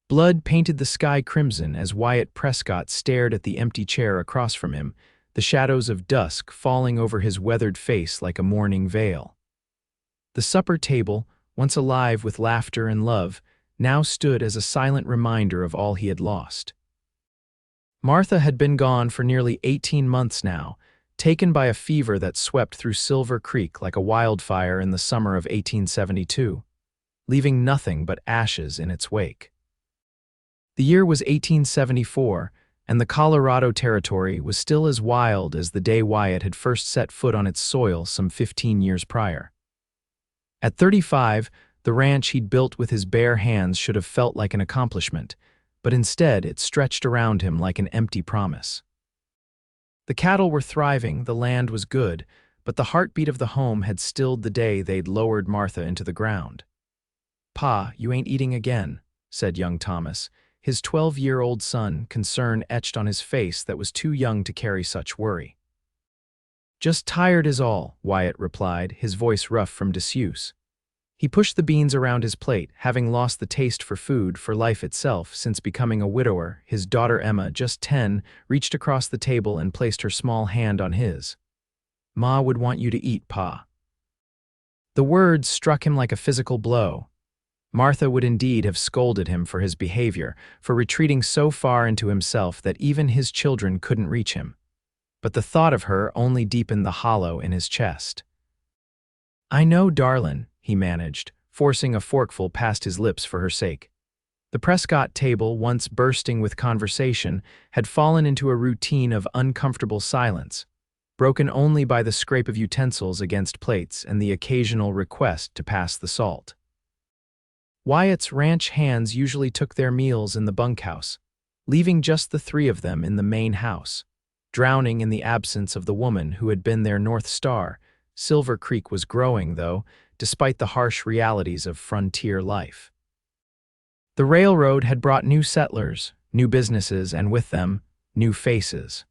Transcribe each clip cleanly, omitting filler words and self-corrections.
Blood painted the sky crimson as Wyatt Prescott stared at the empty chair across from him, the shadows of dusk falling over his weathered face like a mourning veil. The supper table, once alive with laughter and love, now stood as a silent reminder of all he had lost. Martha had been gone for nearly 18 months now, taken by a fever that swept through Silver Creek like a wildfire in the summer of 1872, leaving nothing but ashes in its wake. The year was 1874, and the Colorado Territory was still as wild as the day Wyatt had first set foot on its soil some 15 years prior. At 35, the ranch he'd built with his bare hands should have felt like an accomplishment, but instead it stretched around him like an empty promise. The cattle were thriving, the land was good, but the heartbeat of the home had stilled the day they'd lowered Martha into the ground. "Pa, you ain't eating again," said young Thomas, his 12-year-old son, concern etched on his face that was too young to carry such worry. "Just tired is all," Wyatt replied, his voice rough from disuse. He pushed the beans around his plate, having lost the taste for food, for life itself, since becoming a widower. His daughter Emma, just 10, reached across the table and placed her small hand on his. "Ma would want you to eat, Pa." The words struck him like a physical blow. Martha would indeed have scolded him for his behavior, for retreating so far into himself that even his children couldn't reach him. But the thought of her only deepened the hollow in his chest. "I know, darlin'," he managed, forcing a forkful past his lips for her sake. The Prescott table, once bursting with conversation, had fallen into a routine of uncomfortable silence, broken only by the scrape of utensils against plates and the occasional request to pass the salt. Wyatt's ranch hands usually took their meals in the bunkhouse, leaving just the three of them in the main house. Drowning in the absence of the woman who had been their North Star, Silver Creek was growing, though, despite the harsh realities of frontier life. The railroad had brought new settlers, new businesses, and with them, new faces.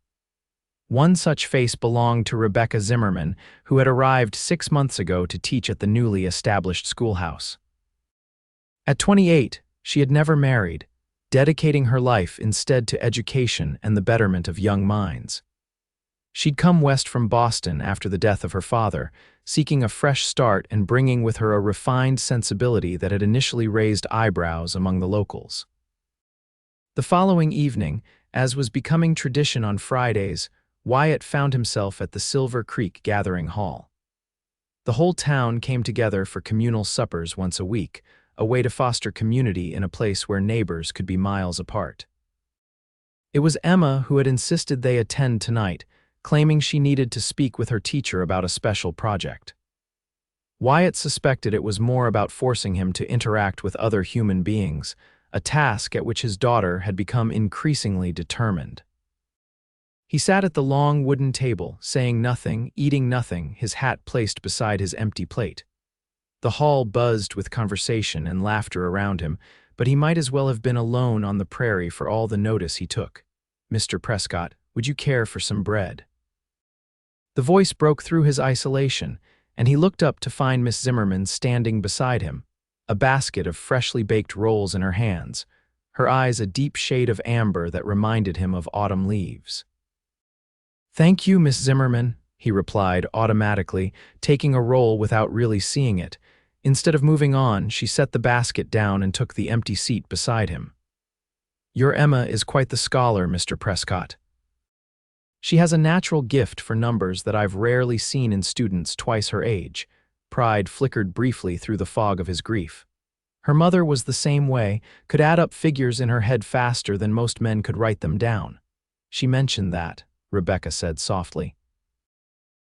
One such face belonged to Rebecca Zimmerman, who had arrived 6 months ago to teach at the newly established schoolhouse. At 28, she had never married, dedicating her life instead to education and the betterment of young minds. She'd come west from Boston after the death of her father, seeking a fresh start and bringing with her a refined sensibility that had initially raised eyebrows among the locals. The following evening, as was becoming tradition on Fridays, Wyatt found himself at the Silver Creek Gathering Hall. The whole town came together for communal suppers once a week, a way to foster community in a place where neighbors could be miles apart. It was Emma who had insisted they attend tonight, claiming she needed to speak with her teacher about a special project. Wyatt suspected it was more about forcing him to interact with other human beings, a task at which his daughter had become increasingly determined. He sat at the long wooden table, saying nothing, eating nothing, his hat placed beside his empty plate. The hall buzzed with conversation and laughter around him, but he might as well have been alone on the prairie for all the notice he took. "Mr. Prescott, would you care for some bread?" The voice broke through his isolation, and he looked up to find Miss Zimmerman standing beside him, a basket of freshly baked rolls in her hands, her eyes a deep shade of amber that reminded him of autumn leaves. "Thank you, Miss Zimmerman," he replied automatically, taking a roll without really seeing it. Instead of moving on, she set the basket down and took the empty seat beside him. "Your Emma is quite the scholar, Mr. Prescott. She has a natural gift for numbers that I've rarely seen in students twice her age." Pride flickered briefly through the fog of his grief. Her mother was the same way, could add up figures in her head faster than most men could write them down. "She mentioned that," Rebecca said softly.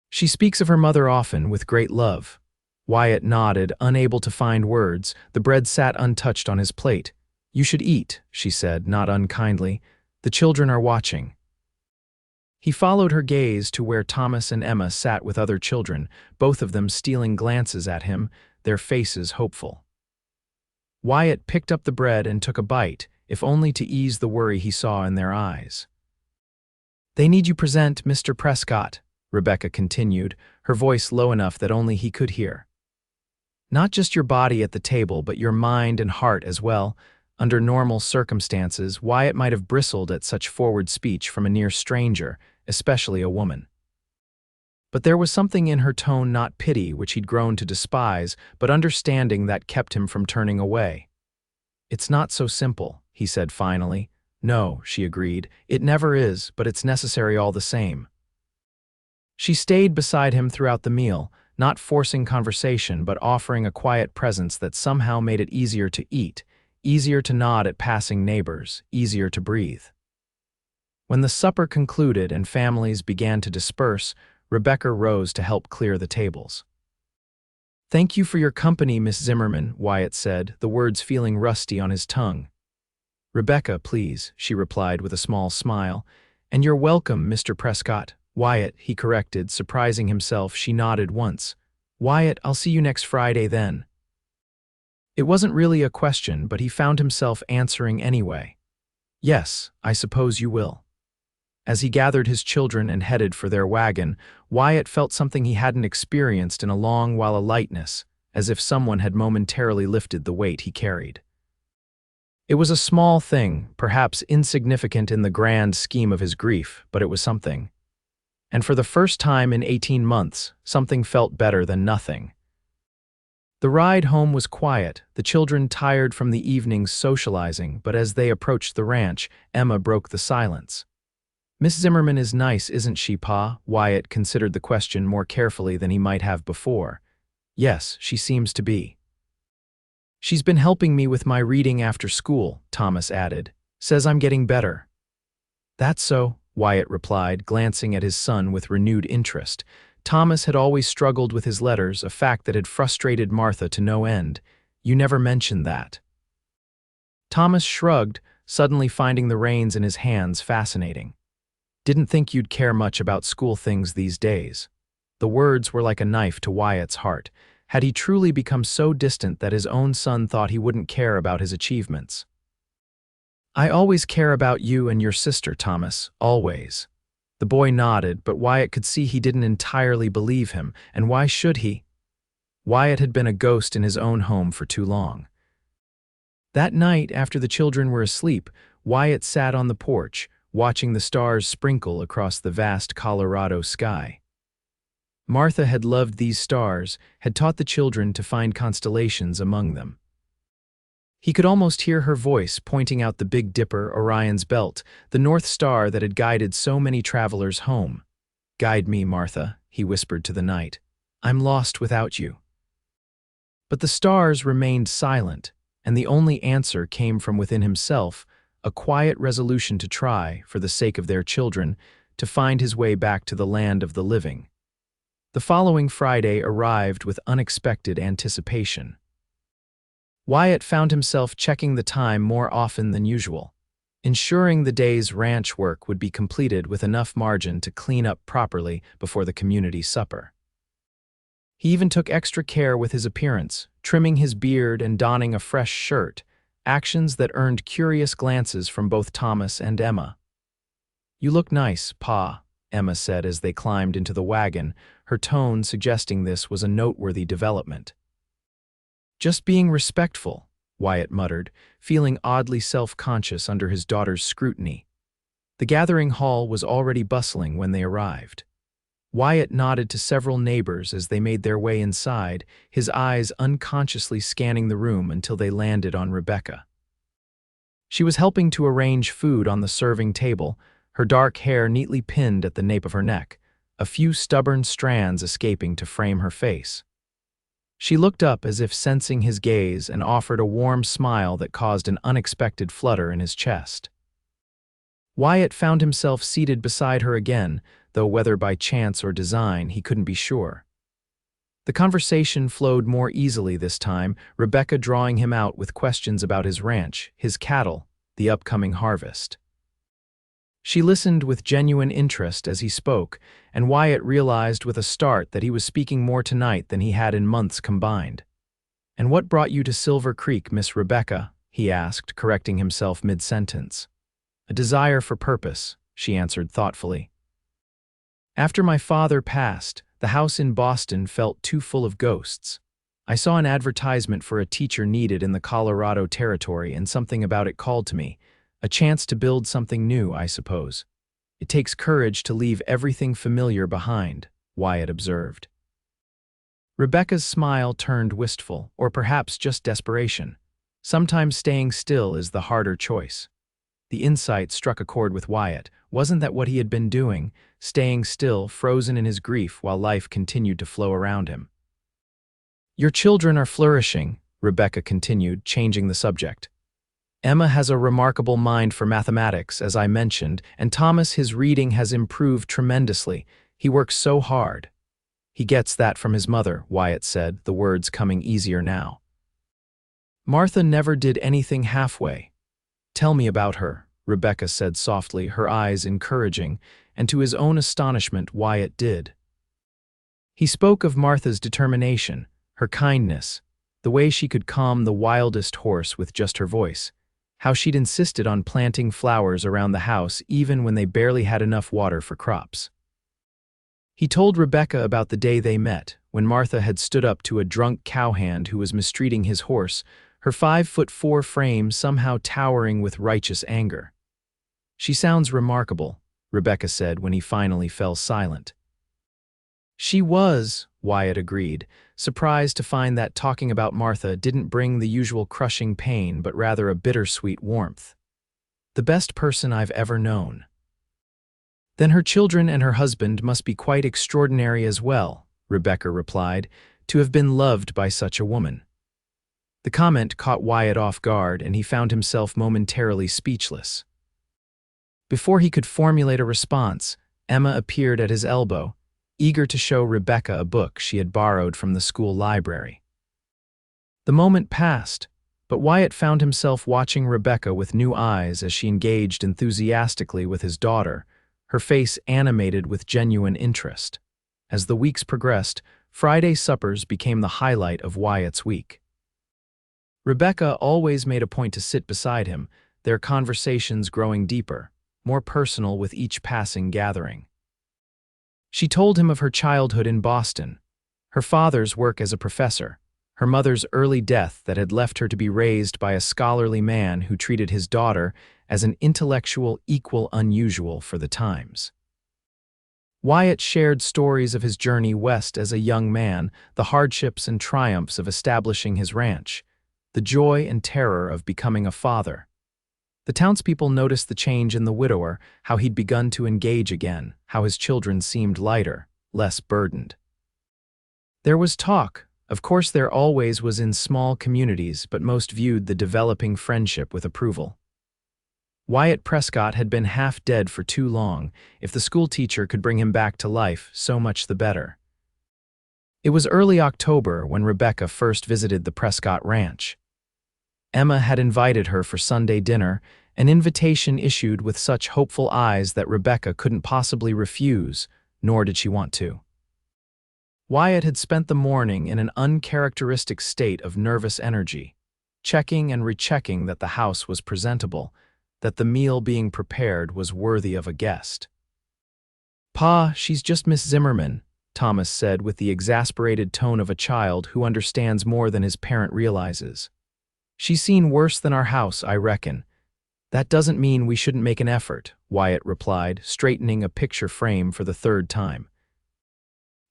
"She speaks of her mother often, with great love." Wyatt nodded, unable to find words. The bread sat untouched on his plate. "You should eat," she said, not unkindly. "The children are watching." He followed her gaze to where Thomas and Emma sat with other children, both of them stealing glances at him, their faces hopeful. Wyatt picked up the bread and took a bite, if only to ease the worry he saw in their eyes. "They need you present, Mr. Prescott," Rebecca continued, her voice low enough that only he could hear. "Not just your body at the table, but your mind and heart as well. Under normal circumstances, Wyatt might have bristled at such forward speech from a near stranger, especially a woman. But there was something in her tone, not pity, which he'd grown to despise, but understanding that kept him from turning away. "It's not so simple," he said finally. "No," she agreed. "It never is, but it's necessary all the same." She stayed beside him throughout the meal, not forcing conversation but offering a quiet presence that somehow made it easier to eat, easier to nod at passing neighbors, easier to breathe. When the supper concluded and families began to disperse, Rebecca rose to help clear the tables. "Thank you for your company, Miss Zimmerman," Wyatt said, the words feeling rusty on his tongue. "Rebecca, please," she replied with a small smile. "And you're welcome, Mr. Prescott." "Wyatt," he corrected, surprising himself. She nodded once. "Wyatt, I'll see you next Friday then." It wasn't really a question, but he found himself answering anyway. "Yes, I suppose you will." As he gathered his children and headed for their wagon, Wyatt felt something he hadn't experienced in a long while, a lightness, as if someone had momentarily lifted the weight he carried. It was a small thing, perhaps insignificant in the grand scheme of his grief, but it was something. And for the first time in 18 months, something felt better than nothing. The ride home was quiet, the children tired from the evening's socializing, but as they approached the ranch, Emma broke the silence. "Miss Zimmerman is nice, isn't she, Pa?" Wyatt considered the question more carefully than he might have before. "Yes, she seems to be." "She's been helping me with my reading after school," Thomas added. "Says I'm getting better." "That's so," Wyatt replied, glancing at his son with renewed interest. Thomas had always struggled with his letters, a fact that had frustrated Martha to no end. "You never mentioned that." Thomas shrugged, suddenly finding the reins in his hands fascinating. "Didn't think you'd care much about school things these days." The words were like a knife to Wyatt's heart. Had he truly become so distant that his own son thought he wouldn't care about his achievements? "I always care about you and your sister, Thomas, always." The boy nodded, but Wyatt could see he didn't entirely believe him, and why should he? Wyatt had been a ghost in his own home for too long. That night, after the children were asleep, Wyatt sat on the porch, watching the stars sprinkle across the vast Colorado sky. Martha had loved these stars, had taught the children to find constellations among them. He could almost hear her voice pointing out the Big Dipper, Orion's belt, the North Star that had guided so many travelers home. "Guide me, Martha," he whispered to the night. "I'm lost without you." But the stars remained silent, and the only answer came from within himself, a quiet resolution to try, for the sake of their children, to find his way back to the land of the living. The following Friday arrived with unexpected anticipation. Wyatt found himself checking the time more often than usual, ensuring the day's ranch work would be completed with enough margin to clean up properly before the community supper. He even took extra care with his appearance, trimming his beard and donning a fresh shirt, actions that earned curious glances from both Thomas and Emma. "You look nice, Pa," Emma said as they climbed into the wagon, her tone suggesting this was a noteworthy development. "Just being respectful," Wyatt muttered, feeling oddly self-conscious under his daughter's scrutiny. The gathering hall was already bustling when they arrived. Wyatt nodded to several neighbors as they made their way inside, his eyes unconsciously scanning the room until they landed on Rebecca. She was helping to arrange food on the serving table, her dark hair neatly pinned at the nape of her neck, a few stubborn strands escaping to frame her face. She looked up as if sensing his gaze and offered a warm smile that caused an unexpected flutter in his chest. Wyatt found himself seated beside her again, though whether by chance or design, he couldn't be sure. The conversation flowed more easily this time, Rebecca drawing him out with questions about his ranch, his cattle, the upcoming harvest. She listened with genuine interest as he spoke, and Wyatt realized with a start that he was speaking more tonight than he had in months combined. "And what brought you to Silver Creek, Miss Rebecca?" he asked, correcting himself mid-sentence. "A desire for purpose," she answered thoughtfully. "After my father passed, the house in Boston felt too full of ghosts. I saw an advertisement for a teacher needed in the Colorado territory, and something about it called to me. A chance to build something new, I suppose. It takes courage to leave everything familiar behind, Wyatt observed. Rebecca's smile turned wistful, or perhaps just desperation. Sometimes staying still is the harder choice. The insight struck a chord with Wyatt. Wasn't that what he had been doing, staying still, frozen in his grief while life continued to flow around him? Your children are flourishing, Rebecca continued, changing the subject. Emma has a remarkable mind for mathematics, as I mentioned, and Thomas, his reading has improved tremendously. He works so hard. He gets that from his mother, Wyatt said, the words coming easier now. Martha never did anything halfway. Tell me about her, Rebecca said softly, her eyes encouraging, and to his own astonishment, Wyatt did. He spoke of Martha's determination, her kindness, the way she could calm the wildest horse with just her voice, how she'd insisted on planting flowers around the house even when they barely had enough water for crops. He told Rebecca about the day they met, when Martha had stood up to a drunk cowhand who was mistreating his horse, her 5'4" frame somehow towering with righteous anger. She sounds remarkable, Rebecca said when he finally fell silent. She was, Wyatt agreed, surprised to find that talking about Martha didn't bring the usual crushing pain but rather a bittersweet warmth. The best person I've ever known. Then her children and her husband must be quite extraordinary as well, Rebecca replied, to have been loved by such a woman. The comment caught Wyatt off guard, and he found himself momentarily speechless. Before he could formulate a response, Emma appeared at his elbow, eager to show Rebecca a book she had borrowed from the school library. The moment passed, but Wyatt found himself watching Rebecca with new eyes as she engaged enthusiastically with his daughter, her face animated with genuine interest. As the weeks progressed, Friday suppers became the highlight of Wyatt's week. Rebecca always made a point to sit beside him, their conversations growing deeper, more personal with each passing gathering. She told him of her childhood in Boston, her father's work as a professor, her mother's early death that had left her to be raised by a scholarly man who treated his daughter as an intellectual equal unusual for the times. Wyatt shared stories of his journey west as a young man, the hardships and triumphs of establishing his ranch, the joy and terror of becoming a father. The townspeople noticed the change in the widower, how he'd begun to engage again, how his children seemed lighter, less burdened. There was talk. Of course there always was in small communities, but most viewed the developing friendship with approval. Wyatt Prescott had been half dead for too long. If the schoolteacher could bring him back to life, so much the better. It was early October when Rebecca first visited the Prescott ranch. Emma had invited her for Sunday dinner, an invitation issued with such hopeful eyes that Rebecca couldn't possibly refuse, nor did she want to. Wyatt had spent the morning in an uncharacteristic state of nervous energy, checking and rechecking that the house was presentable, that the meal being prepared was worthy of a guest. "Pa, she's just Miss Zimmerman," Thomas said with the exasperated tone of a child who understands more than his parent realizes. "She's seen worse than our house, I reckon." "That doesn't mean we shouldn't make an effort," Wyatt replied, straightening a picture frame for the third time.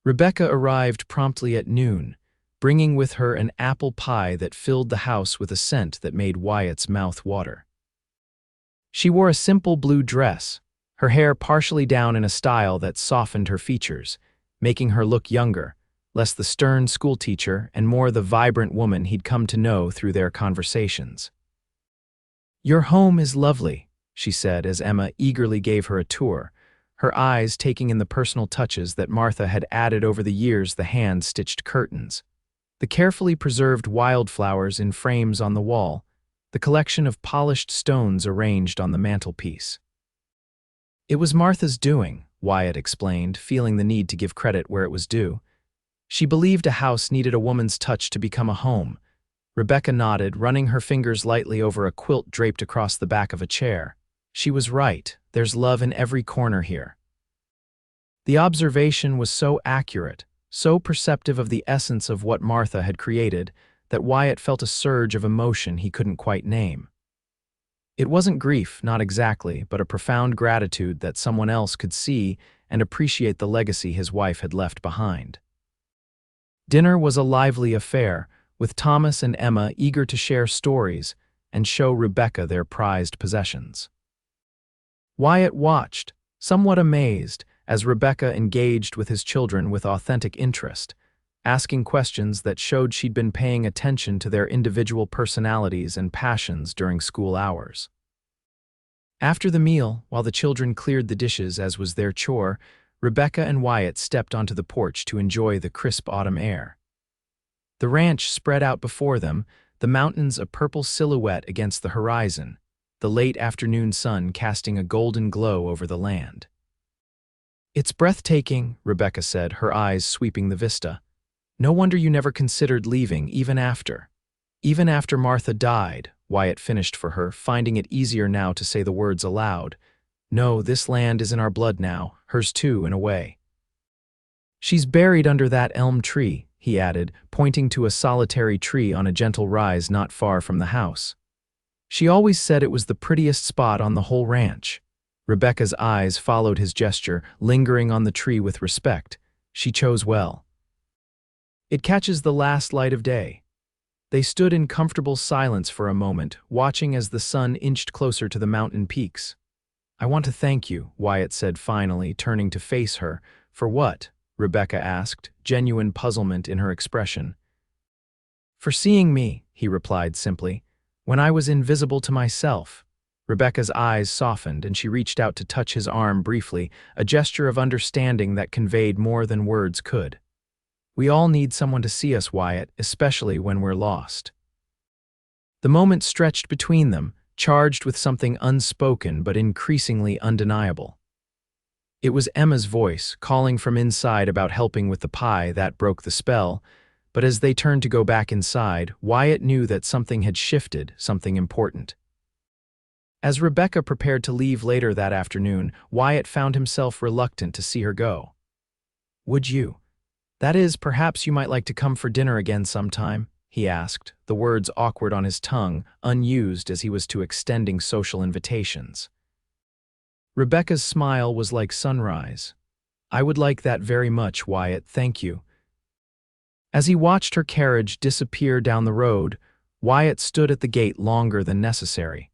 Rebecca arrived promptly at noon, bringing with her an apple pie that filled the house with a scent that made Wyatt's mouth water. She wore a simple blue dress, her hair partially down in a style that softened her features, making her look younger, less the stern schoolteacher and more the vibrant woman he'd come to know through their conversations. "Your home is lovely," she said as Emma eagerly gave her a tour, her eyes taking in the personal touches that Martha had added over the years, the hand-stitched curtains, the carefully preserved wildflowers in frames on the wall, the collection of polished stones arranged on the mantelpiece. "It was Martha's doing," Wyatt explained, feeling the need to give credit where it was due. "She believed a house needed a woman's touch to become a home." Rebecca nodded, running her fingers lightly over a quilt draped across the back of a chair. She was right. There's love in every corner here. The observation was so accurate. so perceptive of the essence of what Martha had created that Wyatt felt a surge of emotion he couldn't quite name. It wasn't grief, not exactly, but a profound gratitude that someone else could see and appreciate the legacy his wife had left behind. Dinner was a lively affair, with Thomas and Emma eager to share stories and show Rebecca their prized possessions. Wyatt watched, somewhat amazed, as Rebecca engaged with his children with authentic interest, asking questions that showed she'd been paying attention to their individual personalities and passions during school hours. After the meal, while the children cleared the dishes as was their chore, Rebecca and Wyatt stepped onto the porch to enjoy the crisp autumn air. The ranch spread out before them, the mountains a purple silhouette against the horizon, the late afternoon sun casting a golden glow over the land. "It's breathtaking," Rebecca said, her eyes sweeping the vista. "No wonder you never considered leaving, even after Martha died," Wyatt finished for her, finding it easier now to say the words aloud. "No, this land is in our blood now, hers too, in a way." "She's buried under that elm tree," he added, pointing to a solitary tree on a gentle rise not far from the house. "She always said it was the prettiest spot on the whole ranch." Rebecca's eyes followed his gesture, lingering on the tree with respect. She chose well. "It catches the last light of day." They stood in comfortable silence for a moment, watching as the sun inched closer to the mountain peaks. "I want to thank you," Wyatt said finally, turning to face her. "For what?" Rebecca asked, genuine puzzlement in her expression. "For seeing me," he replied simply, "when I was invisible to myself." Rebecca's eyes softened, and she reached out to touch his arm briefly, a gesture of understanding that conveyed more than words could. "We all need someone to see us, Wyatt, especially when we're lost." The moment stretched between them, charged with something unspoken but increasingly undeniable. It was Emma's voice, calling from inside about helping with the pie, that broke the spell, but as they turned to go back inside, Wyatt knew that something had shifted, something important. As Rebecca prepared to leave later that afternoon, Wyatt found himself reluctant to see her go. "Would you? That is, perhaps you might like to come for dinner again sometime?" he asked, the words awkward on his tongue, unused as he was to extending social invitations. Rebecca's smile was like sunrise. "I would like that very much, Wyatt, thank you." As he watched her carriage disappear down the road, Wyatt stood at the gate longer than necessary,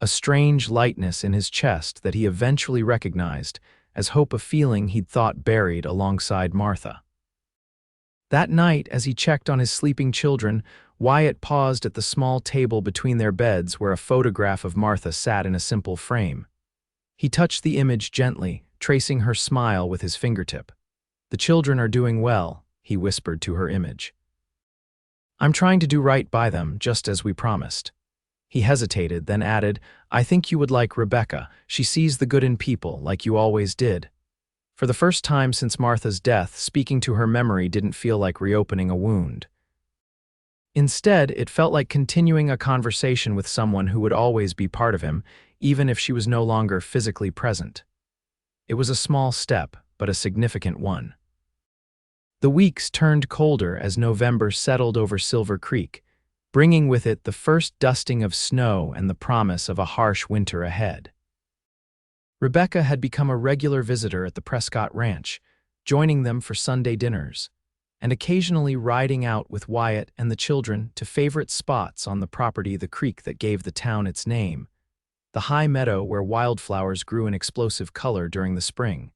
a strange lightness in his chest that he eventually recognized as hope, a feeling he'd thought buried alongside Martha. That night, as he checked on his sleeping children, Wyatt paused at the small table between their beds where a photograph of Martha sat in a simple frame. He touched the image gently, tracing her smile with his fingertip. "The children are doing well," he whispered to her image. "I'm trying to do right by them, just as we promised." He hesitated, then added, "I think you would like Rebecca. She sees the good in people, like you always did." For the first time since Martha's death, speaking to her memory didn't feel like reopening a wound. Instead, it felt like continuing a conversation with someone who would always be part of him, even if she was no longer physically present. It was a small step, but a significant one. The weeks turned colder as November settled over Silver Creek, bringing with it the first dusting of snow and the promise of a harsh winter ahead. Rebecca had become a regular visitor at the Prescott Ranch, joining them for Sunday dinners, and occasionally riding out with Wyatt and the children to favorite spots on the property, the creek that gave the town its name, the high meadow where wildflowers grew in explosive color during the spring,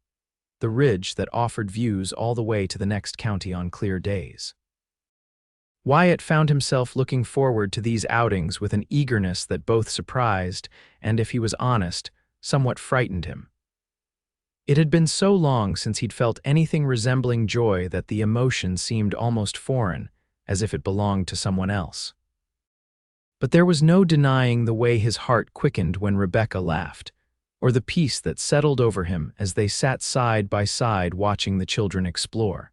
the ridge that offered views all the way to the next county on clear days. Wyatt found himself looking forward to these outings with an eagerness that both surprised and, if he was honest, somewhat frightened him. It had been so long since he'd felt anything resembling joy that the emotion seemed almost foreign, as if it belonged to someone else. But there was no denying the way his heart quickened when Rebecca laughed, or the peace that settled over him as they sat side by side watching the children explore.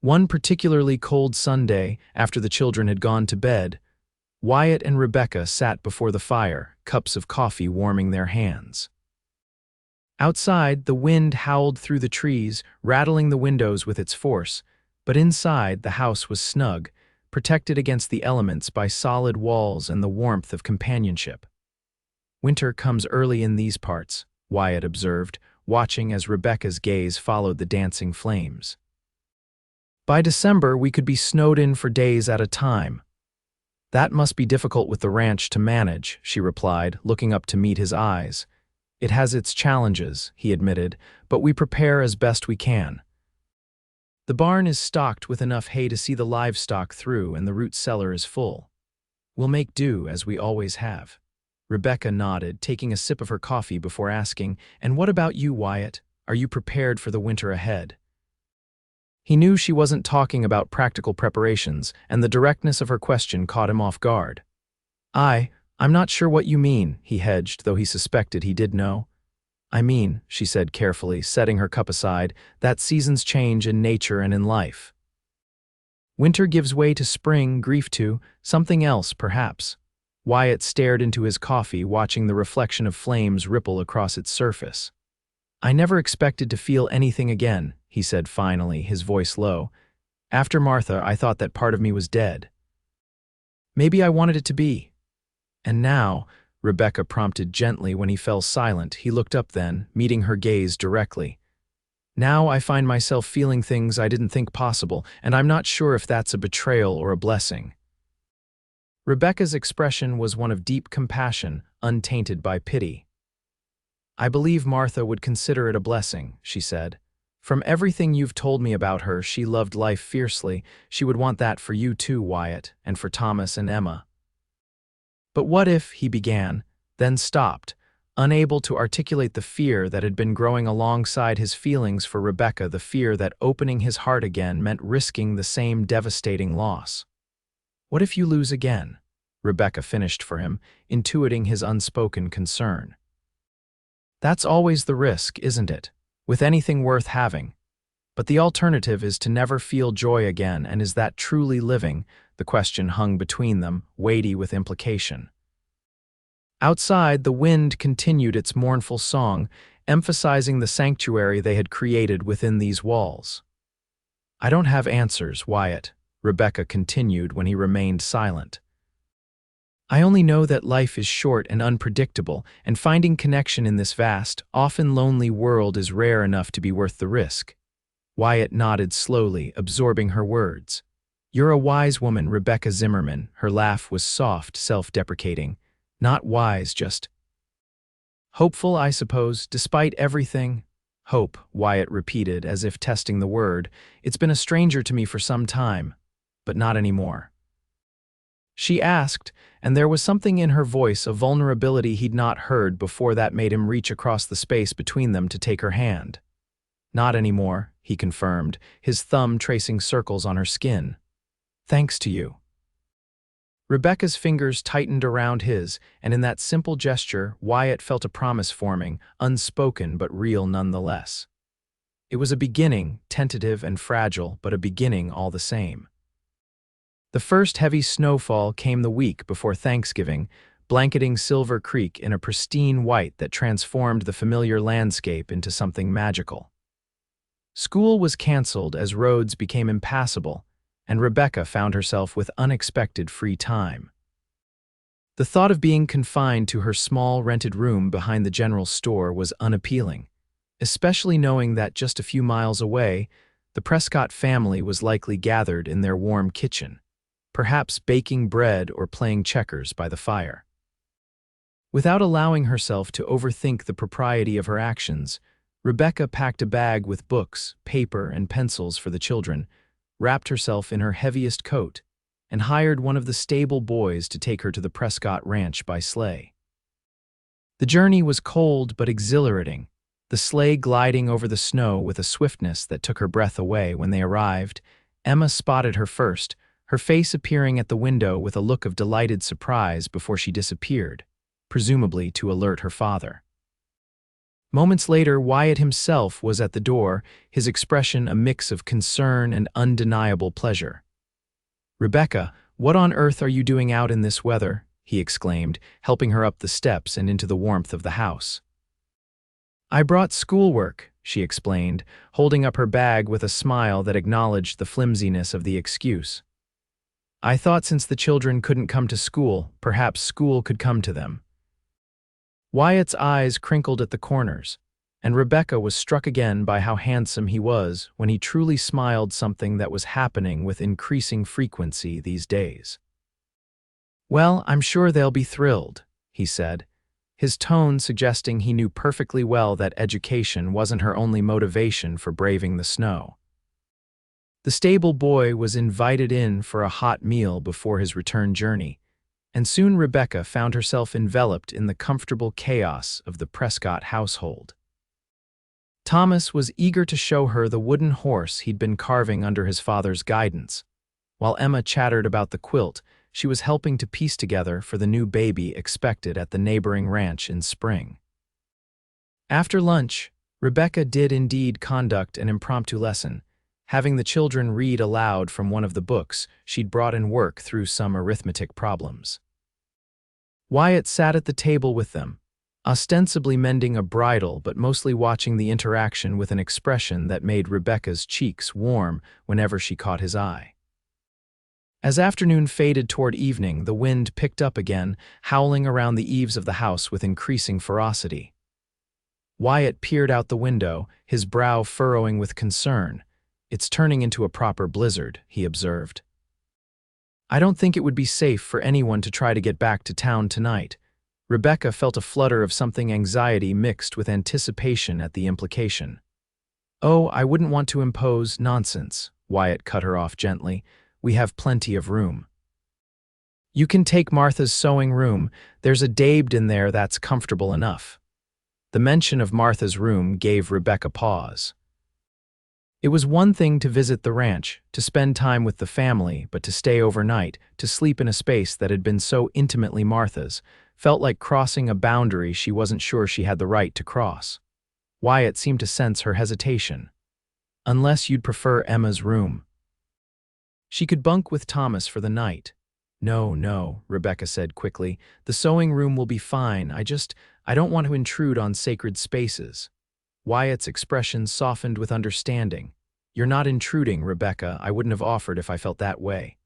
One particularly cold Sunday, after the children had gone to bed, Wyatt and Rebecca sat before the fire, cups of coffee warming their hands. Outside, the wind howled through the trees, rattling the windows with its force, but inside, the house was snug, protected against the elements by solid walls and the warmth of companionship. Winter comes early in these parts, Wyatt observed, watching as Rebecca's gaze followed the dancing flames. By December, we could be snowed in for days at a time. That must be difficult with the ranch to manage, she replied, looking up to meet his eyes. It has its challenges, he admitted, but we prepare as best we can. The barn is stocked with enough hay to see the livestock through, and the root cellar is full. We'll make do, as we always have. Rebecca nodded, taking a sip of her coffee before asking, "And what about you, Wyatt? Are you prepared for the winter ahead?" He knew she wasn't talking about practical preparations, and the directness of her question caught him off guard. I'm not sure what you mean," he hedged, though he suspected he did know. "I mean," she said carefully, setting her cup aside, "that seasons change in nature and in life. Winter gives way to spring, grief to something else, perhaps." Wyatt stared into his coffee, watching the reflection of flames ripple across its surface. "I never expected to feel anything again," he said finally, his voice low. "After Martha, I thought that part of me was dead. Maybe I wanted it to be. And now," Rebecca prompted gently when he fell silent. He looked up then, meeting her gaze directly. "Now I find myself feeling things I didn't think possible, and I'm not sure if that's a betrayal or a blessing." Rebecca's expression was one of deep compassion, untainted by pity. "I believe Martha would consider it a blessing," she said. "From everything you've told me about her, she loved life fiercely. She would want that for you too, Wyatt, and for Thomas and Emma." "But what if," he began, then stopped, unable to articulate the fear that had been growing alongside his feelings for Rebecca, the fear that opening his heart again meant risking the same devastating loss. "What if you lose again?" Rebecca finished for him, intuiting his unspoken concern. "That's always the risk, isn't it? With anything worth having. But the alternative is to never feel joy again, and is that truly living?" The question hung between them, weighty with implication. Outside, the wind continued its mournful song, emphasizing the sanctuary they had created within these walls. "I don't have answers, Wyatt," Rebecca continued when he remained silent. "I only know that life is short and unpredictable, and finding connection in this vast, often lonely world is rare enough to be worth the risk." Wyatt nodded slowly, absorbing her words. "You're a wise woman, Rebecca Zimmerman." Her laugh was soft, self-deprecating. "Not wise, just hopeful, I suppose, despite everything." "Hope," Wyatt repeated, as if testing the word. "It's been a stranger to me for some time, but not anymore." She asked, and there was something in her voice, a vulnerability he'd not heard before, that made him reach across the space between them to take her hand. "Not anymore," he confirmed, his thumb tracing circles on her skin. "Thanks to you." Rebecca's fingers tightened around his, and in that simple gesture, Wyatt felt a promise forming, unspoken but real nonetheless. It was a beginning, tentative and fragile, but a beginning all the same. The first heavy snowfall came the week before Thanksgiving, blanketing Silver Creek in a pristine white that transformed the familiar landscape into something magical. School was canceled as roads became impassable, and Rebecca found herself with unexpected free time. The thought of being confined to her small rented room behind the general store was unappealing, especially knowing that just a few miles away, the Prescott family was likely gathered in their warm kitchen, perhaps baking bread or playing checkers by the fire. Without allowing herself to overthink the propriety of her actions, Rebecca packed a bag with books, paper, and pencils for the children, wrapped herself in her heaviest coat, and hired one of the stable boys to take her to the Prescott ranch by sleigh. The journey was cold but exhilarating, the sleigh gliding over the snow with a swiftness that took her breath away. When they arrived, Emma spotted her first, her face appearing at the window with a look of delighted surprise before she disappeared, presumably to alert her father. Moments later, Wyatt himself was at the door, his expression a mix of concern and undeniable pleasure. "Rebecca, what on earth are you doing out in this weather?" he exclaimed, helping her up the steps and into the warmth of the house. "I brought schoolwork," she explained, holding up her bag with a smile that acknowledged the flimsiness of the excuse. "I thought since the children couldn't come to school, perhaps school could come to them." Wyatt's eyes crinkled at the corners, and Rebecca was struck again by how handsome he was when he truly smiled, something that was happening with increasing frequency these days. "Well, I'm sure they'll be thrilled," he said, his tone suggesting he knew perfectly well that education wasn't her only motivation for braving the snow. The stable boy was invited in for a hot meal before his return journey, and soon Rebecca found herself enveloped in the comfortable chaos of the Prescott household. Thomas was eager to show her the wooden horse he'd been carving under his father's guidance. While Emma chattered about the quilt, she was helping to piece together for the new baby expected at the neighboring ranch in spring. After lunch, Rebecca did indeed conduct an impromptu lesson, having the children read aloud from one of the books she'd brought and work through some arithmetic problems. Wyatt sat at the table with them, ostensibly mending a bridle but mostly watching the interaction with an expression that made Rebecca's cheeks warm whenever she caught his eye. As afternoon faded toward evening, the wind picked up again, howling around the eaves of the house with increasing ferocity. Wyatt peered out the window, his brow furrowing with concern. "It's turning into a proper blizzard," he observed. "I don't think it would be safe for anyone to try to get back to town tonight." Rebecca felt a flutter of something, anxiety mixed with anticipation at the implication. "Oh, I wouldn't want to impose nonsense," Wyatt cut her off gently. "We have plenty of room." "You can take Martha's sewing room. There's a dabed in there that's comfortable enough." The mention of Martha's room gave Rebecca pause. It was one thing to visit the ranch, to spend time with the family, but to stay overnight, to sleep in a space that had been so intimately Martha's, felt like crossing a boundary she wasn't sure she had the right to cross. Wyatt seemed to sense her hesitation. "Unless you'd prefer Emma's room." She could bunk with Thomas for the night. No, Rebecca said quickly. "The sewing room will be fine. I don't want to intrude on sacred spaces." Wyatt's expression softened with understanding. "You're not intruding, Rebecca. I wouldn't have offered if I felt that way."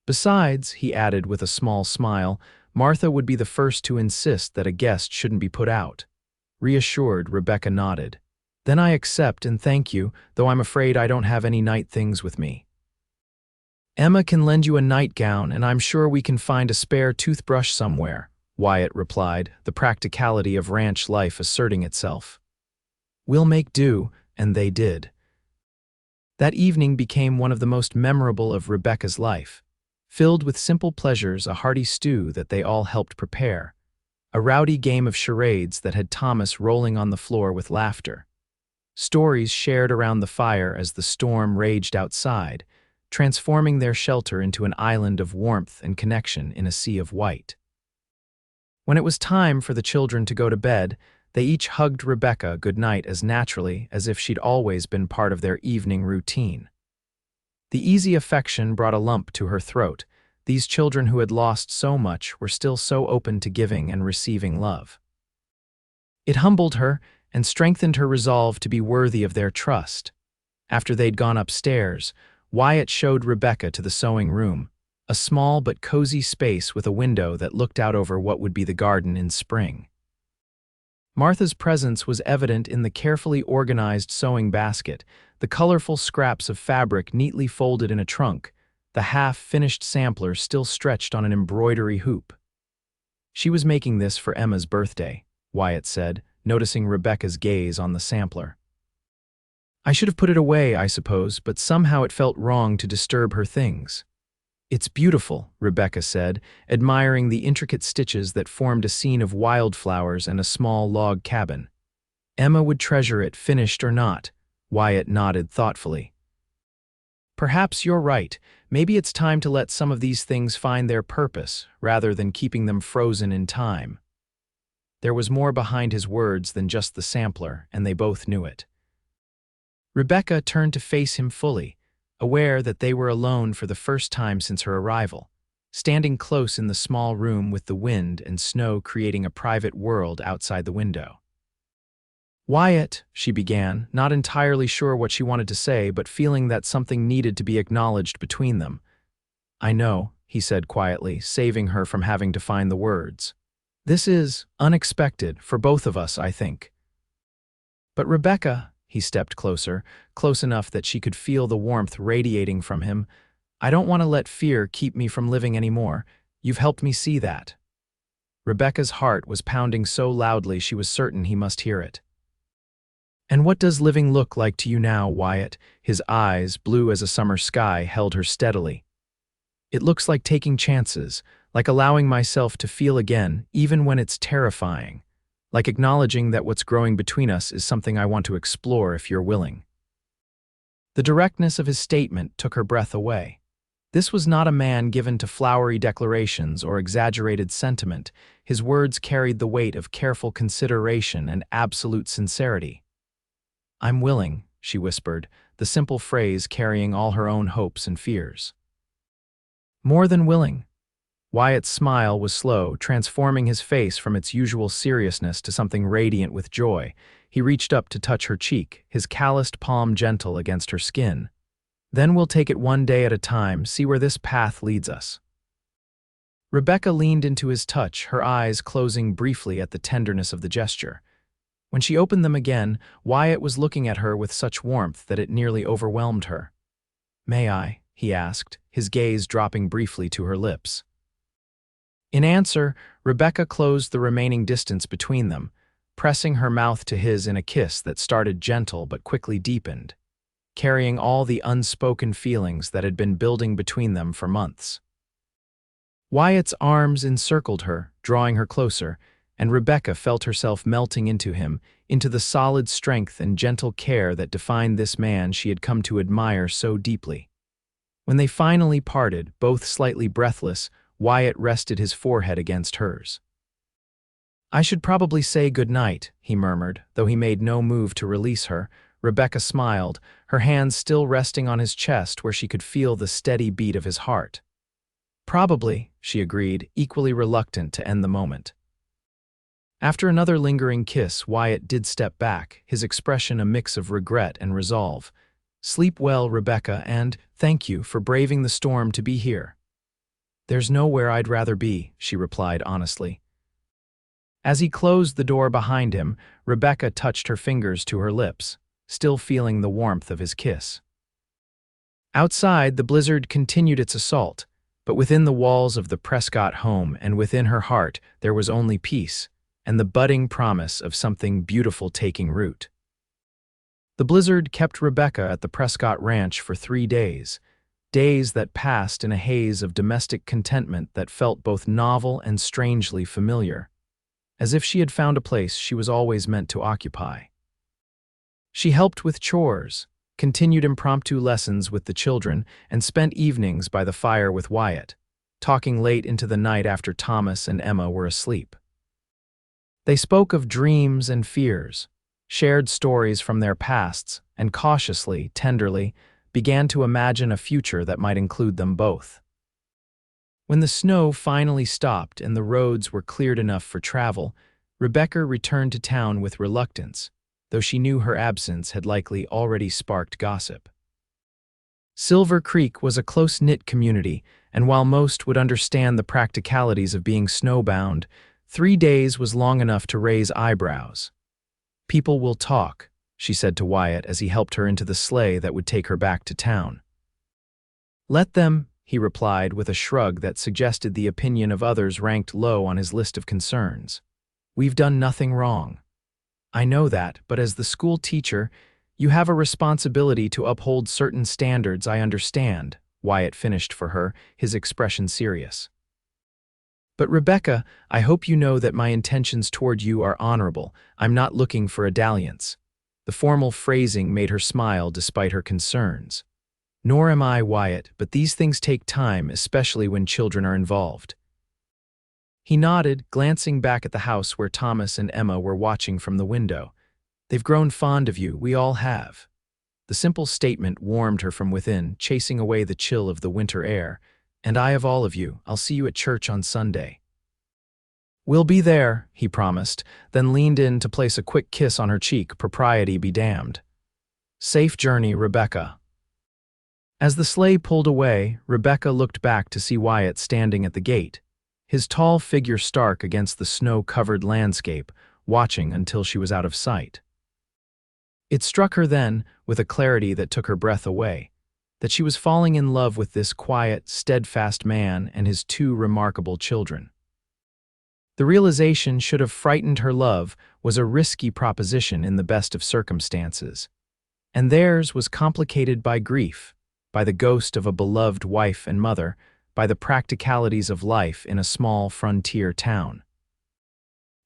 "Besides," he added with a small smile, "Martha would be the first to insist that a guest shouldn't be put out." Reassured, Rebecca nodded. "Then I accept and thank you, though I'm afraid I don't have any night things with me." "Emma can lend you a nightgown, and I'm sure we can find a spare toothbrush somewhere," Wyatt replied, the practicality of ranch life asserting itself. "We'll make do," and they did. That evening became one of the most memorable of Rebecca's life, filled with simple pleasures, a hearty stew that they all helped prepare, a rowdy game of charades that had Thomas rolling on the floor with laughter, stories shared around the fire as the storm raged outside, transforming their shelter into an island of warmth and connection in a sea of white. When it was time for the children to go to bed, they each hugged Rebecca goodnight as naturally as if she'd always been part of their evening routine. The easy affection brought a lump to her throat. These children who had lost so much were still so open to giving and receiving love. It humbled her and strengthened her resolve to be worthy of their trust. After they'd gone upstairs, Wyatt showed Rebecca to the sewing room, a small but cozy space with a window that looked out over what would be the garden in spring. Martha's presence was evident in the carefully organized sewing basket, the colorful scraps of fabric neatly folded in a trunk, the half-finished sampler still stretched on an embroidery hoop. "She was making this for Emma's birthday," Wyatt said, noticing Rebecca's gaze on the sampler. "I should have put it away, I suppose, but somehow it felt wrong to disturb her things." "It's beautiful," Rebecca said, admiring the intricate stitches that formed a scene of wildflowers and a small log cabin. "Emma would treasure it, finished or not." Wyatt nodded thoughtfully. "Perhaps you're right. Maybe it's time to let some of these things find their purpose, rather than keeping them frozen in time." There was more behind his words than just the sampler, and they both knew it. Rebecca turned to face him fully, aware that they were alone for the first time since her arrival, standing close in the small room with the wind and snow creating a private world outside the window. Wyatt, she began, not entirely sure what she wanted to say, but feeling that something needed to be acknowledged between them. I know, he said quietly, saving her from having to find the words. This is unexpected for both of us, I think. But Rebecca, he stepped closer, close enough that she could feel the warmth radiating from him. I don't want to let fear keep me from living anymore. You've helped me see that. Rebecca's heart was pounding so loudly she was certain he must hear it. And what does living look like to you now, Wyatt? His eyes, blue as a summer sky, held her steadily. It looks like taking chances, like allowing myself to feel again, even when it's terrifying, like acknowledging that what's growing between us is something I want to explore if you're willing. The directness of his statement took her breath away. This was not a man given to flowery declarations or exaggerated sentiment. His words carried the weight of careful consideration and absolute sincerity. I'm willing, she whispered, the simple phrase carrying all her own hopes and fears. More than willing. Wyatt's smile was slow, transforming his face from its usual seriousness to something radiant with joy. He reached up to touch her cheek, his calloused palm gentle against her skin. Then we'll take it one day at a time, see where this path leads us. Rebecca leaned into his touch, her eyes closing briefly at the tenderness of the gesture. When she opened them again, Wyatt was looking at her with such warmth that it nearly overwhelmed her. May I? He asked, his gaze dropping briefly to her lips. In answer, Rebecca closed the remaining distance between them, pressing her mouth to his in a kiss that started gentle but quickly deepened, carrying all the unspoken feelings that had been building between them for months. Wyatt's arms encircled her, drawing her closer, and Rebecca felt herself melting into him, into the solid strength and gentle care that defined this man she had come to admire so deeply. When they finally parted, both slightly breathless, Wyatt rested his forehead against hers. I should probably say good night, he murmured, though he made no move to release her. Rebecca smiled, her hands still resting on his chest where she could feel the steady beat of his heart. Probably, she agreed, equally reluctant to end the moment. After another lingering kiss, Wyatt did step back, his expression a mix of regret and resolve. Sleep well, Rebecca, and thank you for braving the storm to be here. There's nowhere I'd rather be, she replied honestly. As he closed the door behind him, Rebecca touched her fingers to her lips, still feeling the warmth of his kiss. Outside, the blizzard continued its assault, but within the walls of the Prescott home and within her heart there was only peace, and the budding promise of something beautiful taking root. The blizzard kept Rebecca at the Prescott ranch for 3 days, days that passed in a haze of domestic contentment that felt both novel and strangely familiar, as if she had found a place she was always meant to occupy. She helped with chores, continued impromptu lessons with the children, and spent evenings by the fire with Wyatt, talking late into the night after Thomas and Emma were asleep. They spoke of dreams and fears, shared stories from their pasts, and cautiously, tenderly, began to imagine a future that might include them both. When the snow finally stopped and the roads were cleared enough for travel, Rebecca returned to town with reluctance, though she knew her absence had likely already sparked gossip. Silver Creek was a close-knit community, and while most would understand the practicalities of being snowbound, 3 days was long enough to raise eyebrows. People will talk, she said to Wyatt as he helped her into the sleigh that would take her back to town. Let them, he replied with a shrug that suggested the opinion of others ranked low on his list of concerns. We've done nothing wrong. I know that, but as the school teacher, you have a responsibility to uphold certain standards. I understand, Wyatt finished for her, his expression serious. But Rebecca, I hope you know that my intentions toward you are honorable. I'm not looking for a dalliance. The formal phrasing made her smile despite her concerns. Nor am I, Wyatt, but these things take time, especially when children are involved. He nodded, glancing back at the house where Thomas and Emma were watching from the window. They've grown fond of you, we all have. The simple statement warmed her from within, chasing away the chill of the winter air. And I of all of you, I'll see you at church on Sunday. "We'll be there," he promised, then leaned in to place a quick kiss on her cheek, propriety be damned. "Safe journey, Rebecca." As the sleigh pulled away, Rebecca looked back to see Wyatt standing at the gate, his tall figure stark against the snow-covered landscape, watching until she was out of sight. It struck her then, with a clarity that took her breath away, that she was falling in love with this quiet, steadfast man and his two remarkable children. The realization should have frightened her love was a risky proposition in the best of circumstances, and theirs was complicated by grief, by the ghost of a beloved wife and mother, by the practicalities of life in a small frontier town.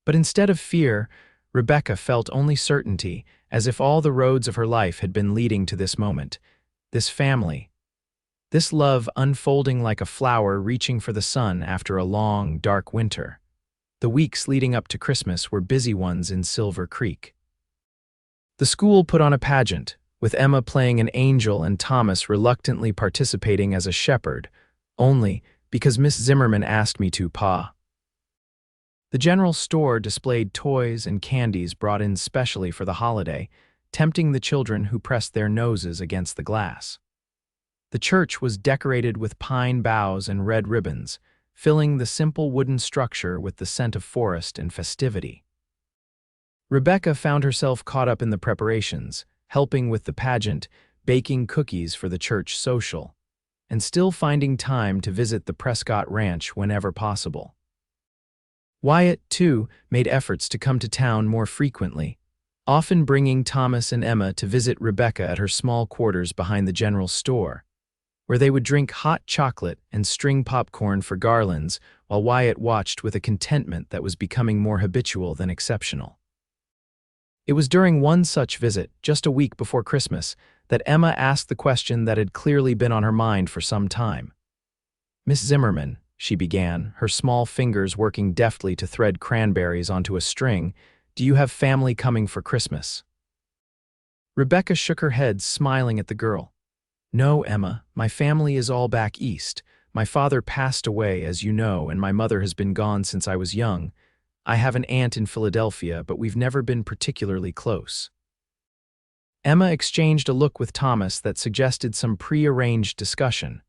But instead of fear, Rebecca felt only certainty, as if all the roads of her life had been leading to this moment, this family, this love unfolding like a flower reaching for the sun after a long, dark winter. The weeks leading up to Christmas were busy ones in Silver Creek. The school put on a pageant, with Emma playing an angel and Thomas reluctantly participating as a shepherd, only because Miss Zimmerman asked me to, Pa. The general store displayed toys and candies brought in specially for the holiday, tempting the children who pressed their noses against the glass. The church was decorated with pine boughs and red ribbons, filling the simple wooden structure with the scent of forest and festivity. Rebecca found herself caught up in the preparations, helping with the pageant, baking cookies for the church social, and still finding time to visit the Prescott Ranch whenever possible. Wyatt, too, made efforts to come to town more frequently, often bringing Thomas and Emma to visit Rebecca at her small quarters behind the general store, where they would drink hot chocolate and string popcorn for garlands while Wyatt watched with a contentment that was becoming more habitual than exceptional. It was during one such visit, just a week before Christmas, that Emma asked the question that had clearly been on her mind for some time. "Miss Zimmerman," she began, her small fingers working deftly to thread cranberries onto a string, "do you have family coming for Christmas?" Rebecca shook her head, smiling at the girl. "No, Emma, my family is all back east. My father passed away, as you know, and my mother has been gone since I was young. I have an aunt in Philadelphia, but we've never been particularly close." Emma exchanged a look with Thomas that suggested some pre-arranged discussion.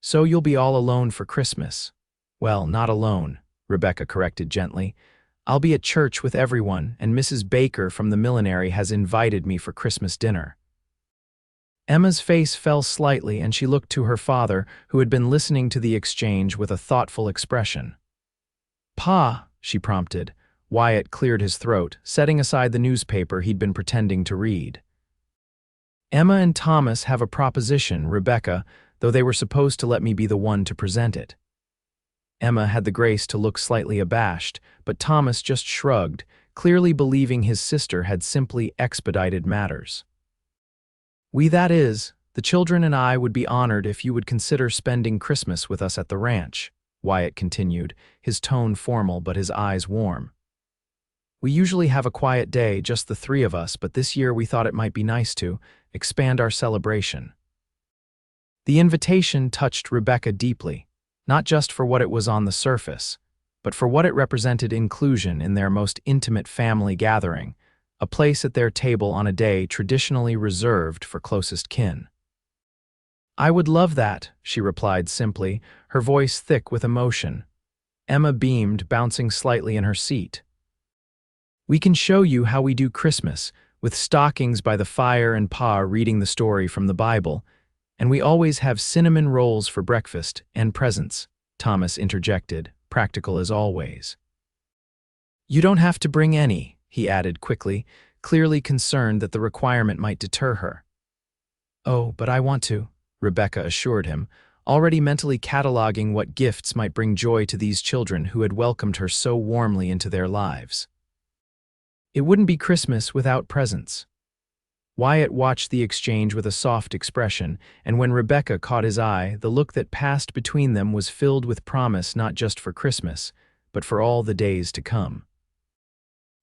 "So you'll be all alone for Christmas?" "Well, not alone," Rebecca corrected gently. "I'll be at church with everyone, and Mrs. Baker from the millinery has invited me for Christmas dinner." Emma's face fell slightly and she looked to her father, who had been listening to the exchange with a thoughtful expression. "Pa," she prompted. Wyatt cleared his throat, setting aside the newspaper he'd been pretending to read. "Emma and Thomas have a proposition, Rebecca, though they were supposed to let me be the one to present it." Emma had the grace to look slightly abashed, but Thomas just shrugged, clearly believing his sister had simply expedited matters. That is, the children and I would be honored if you would consider spending Christmas with us at the ranch," Wyatt continued, his tone formal but his eyes warm. "We usually have a quiet day, just the three of us, but this year we thought it might be nice to expand our celebration." The invitation touched Rebecca deeply, not just for what it was on the surface, but for what it represented inclusion in their most intimate family gathering, a place at their table on a day traditionally reserved for closest kin. "I would love that," she replied simply, her voice thick with emotion. Emma beamed, bouncing slightly in her seat. "We can show you how we do Christmas, with stockings by the fire and Pa reading the story from the Bible, and we always have cinnamon rolls for breakfast and presents," Thomas interjected, practical as always. "You don't have to bring any," he added quickly, clearly concerned that the requirement might deter her. "Oh, but I want to," Rebecca assured him, already mentally cataloging what gifts might bring joy to these children who had welcomed her so warmly into their lives. It wouldn't be Christmas without presents. Wyatt watched the exchange with a soft expression, and when Rebecca caught his eye, the look that passed between them was filled with promise not just for Christmas, but for all the days to come.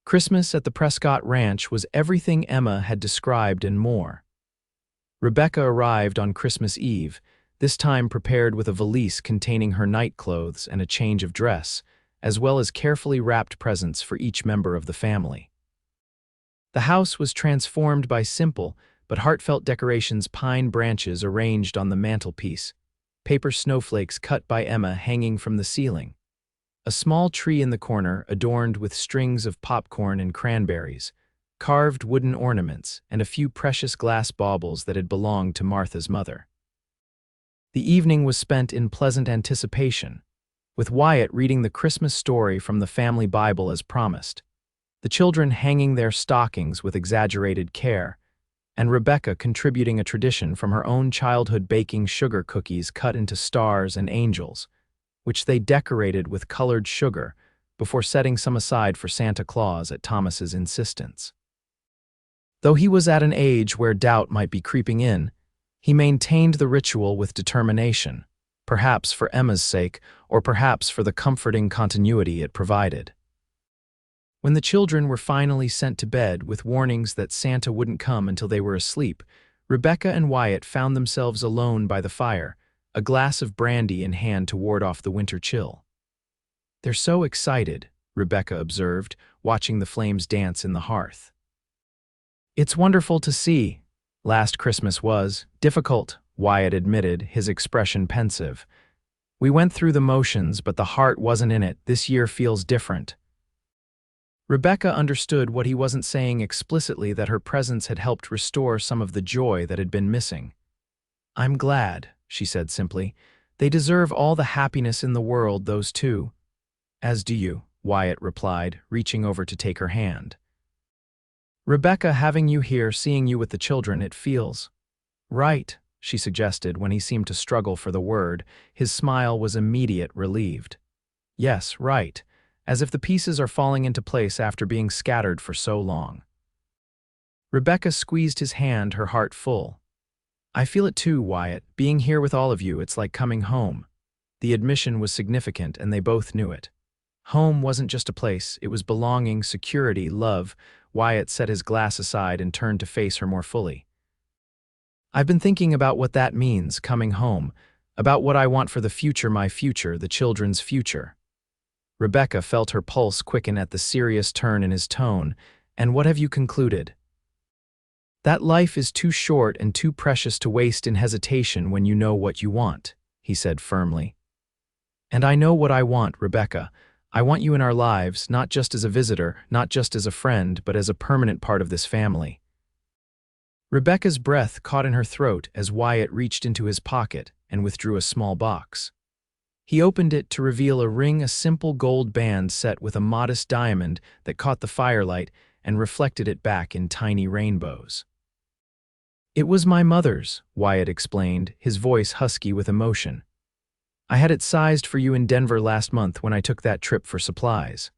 Christmas at the Prescott Ranch was everything Emma had described and more. Rebecca arrived on Christmas Eve, this time prepared with a valise containing her night clothes and a change of dress, as well as carefully wrapped presents for each member of the family. The house was transformed by simple but heartfelt decorations, pine branches arranged on the mantelpiece, paper snowflakes cut by Emma hanging from the ceiling, a small tree in the corner adorned with strings of popcorn and cranberries, carved wooden ornaments, and a few precious glass baubles that had belonged to Martha's mother. The evening was spent in pleasant anticipation, with Wyatt reading the Christmas story from the family Bible as promised, the children hanging their stockings with exaggerated care, and Rebecca contributing a tradition from her own childhood, baking sugar cookies cut into stars and angels, which they decorated with colored sugar before setting some aside for Santa Claus at Thomas's insistence. Though he was at an age where doubt might be creeping in, he maintained the ritual with determination, perhaps for Emma's sake, or perhaps for the comforting continuity it provided. When the children were finally sent to bed with warnings that Santa wouldn't come until they were asleep, Rebecca and Wyatt found themselves alone by the fire, a glass of brandy in hand to ward off the winter chill. "They're so excited," Rebecca observed, watching the flames dance in the hearth. "It's wonderful to see. Last Christmas was difficult," Wyatt admitted, his expression pensive. "We went through the motions, but the heart wasn't in it. This year feels different." Rebecca understood what he wasn't saying explicitly, that her presence had helped restore some of the joy that had been missing. "I'm glad," she said simply. "They deserve all the happiness in the world, those two." "As do you," Wyatt replied, reaching over to take her hand. "Rebecca, having you here, seeing you with the children, it feels right," she suggested when he seemed to struggle for the word. His smile was immediate, relieved. "Yes, right. As if the pieces are falling into place after being scattered for so long." Rebecca squeezed his hand, her heart full. "I feel it too, Wyatt. Being here with all of you, it's like coming home." The admission was significant, and they both knew it. Home wasn't just a place, it was belonging, security, love. Wyatt set his glass aside and turned to face her more fully. "I've been thinking about what that means, coming home, about what I want for the future, my future, the children's future." Rebecca felt her pulse quicken at the serious turn in his tone. "And what have you concluded?" "That life is too short and too precious to waste in hesitation when you know what you want," he said firmly. "And I know what I want, Rebecca. I want you in our lives, not just as a visitor, not just as a friend, but as a permanent part of this family." Rebecca's breath caught in her throat as Wyatt reached into his pocket and withdrew a small box. He opened it to reveal a ring, a simple gold band set with a modest diamond that caught the firelight and reflected it back in tiny rainbows. "It was my mother's," Wyatt explained, his voice husky with emotion. "I had it sized for you in Denver last month when I took that trip for supplies."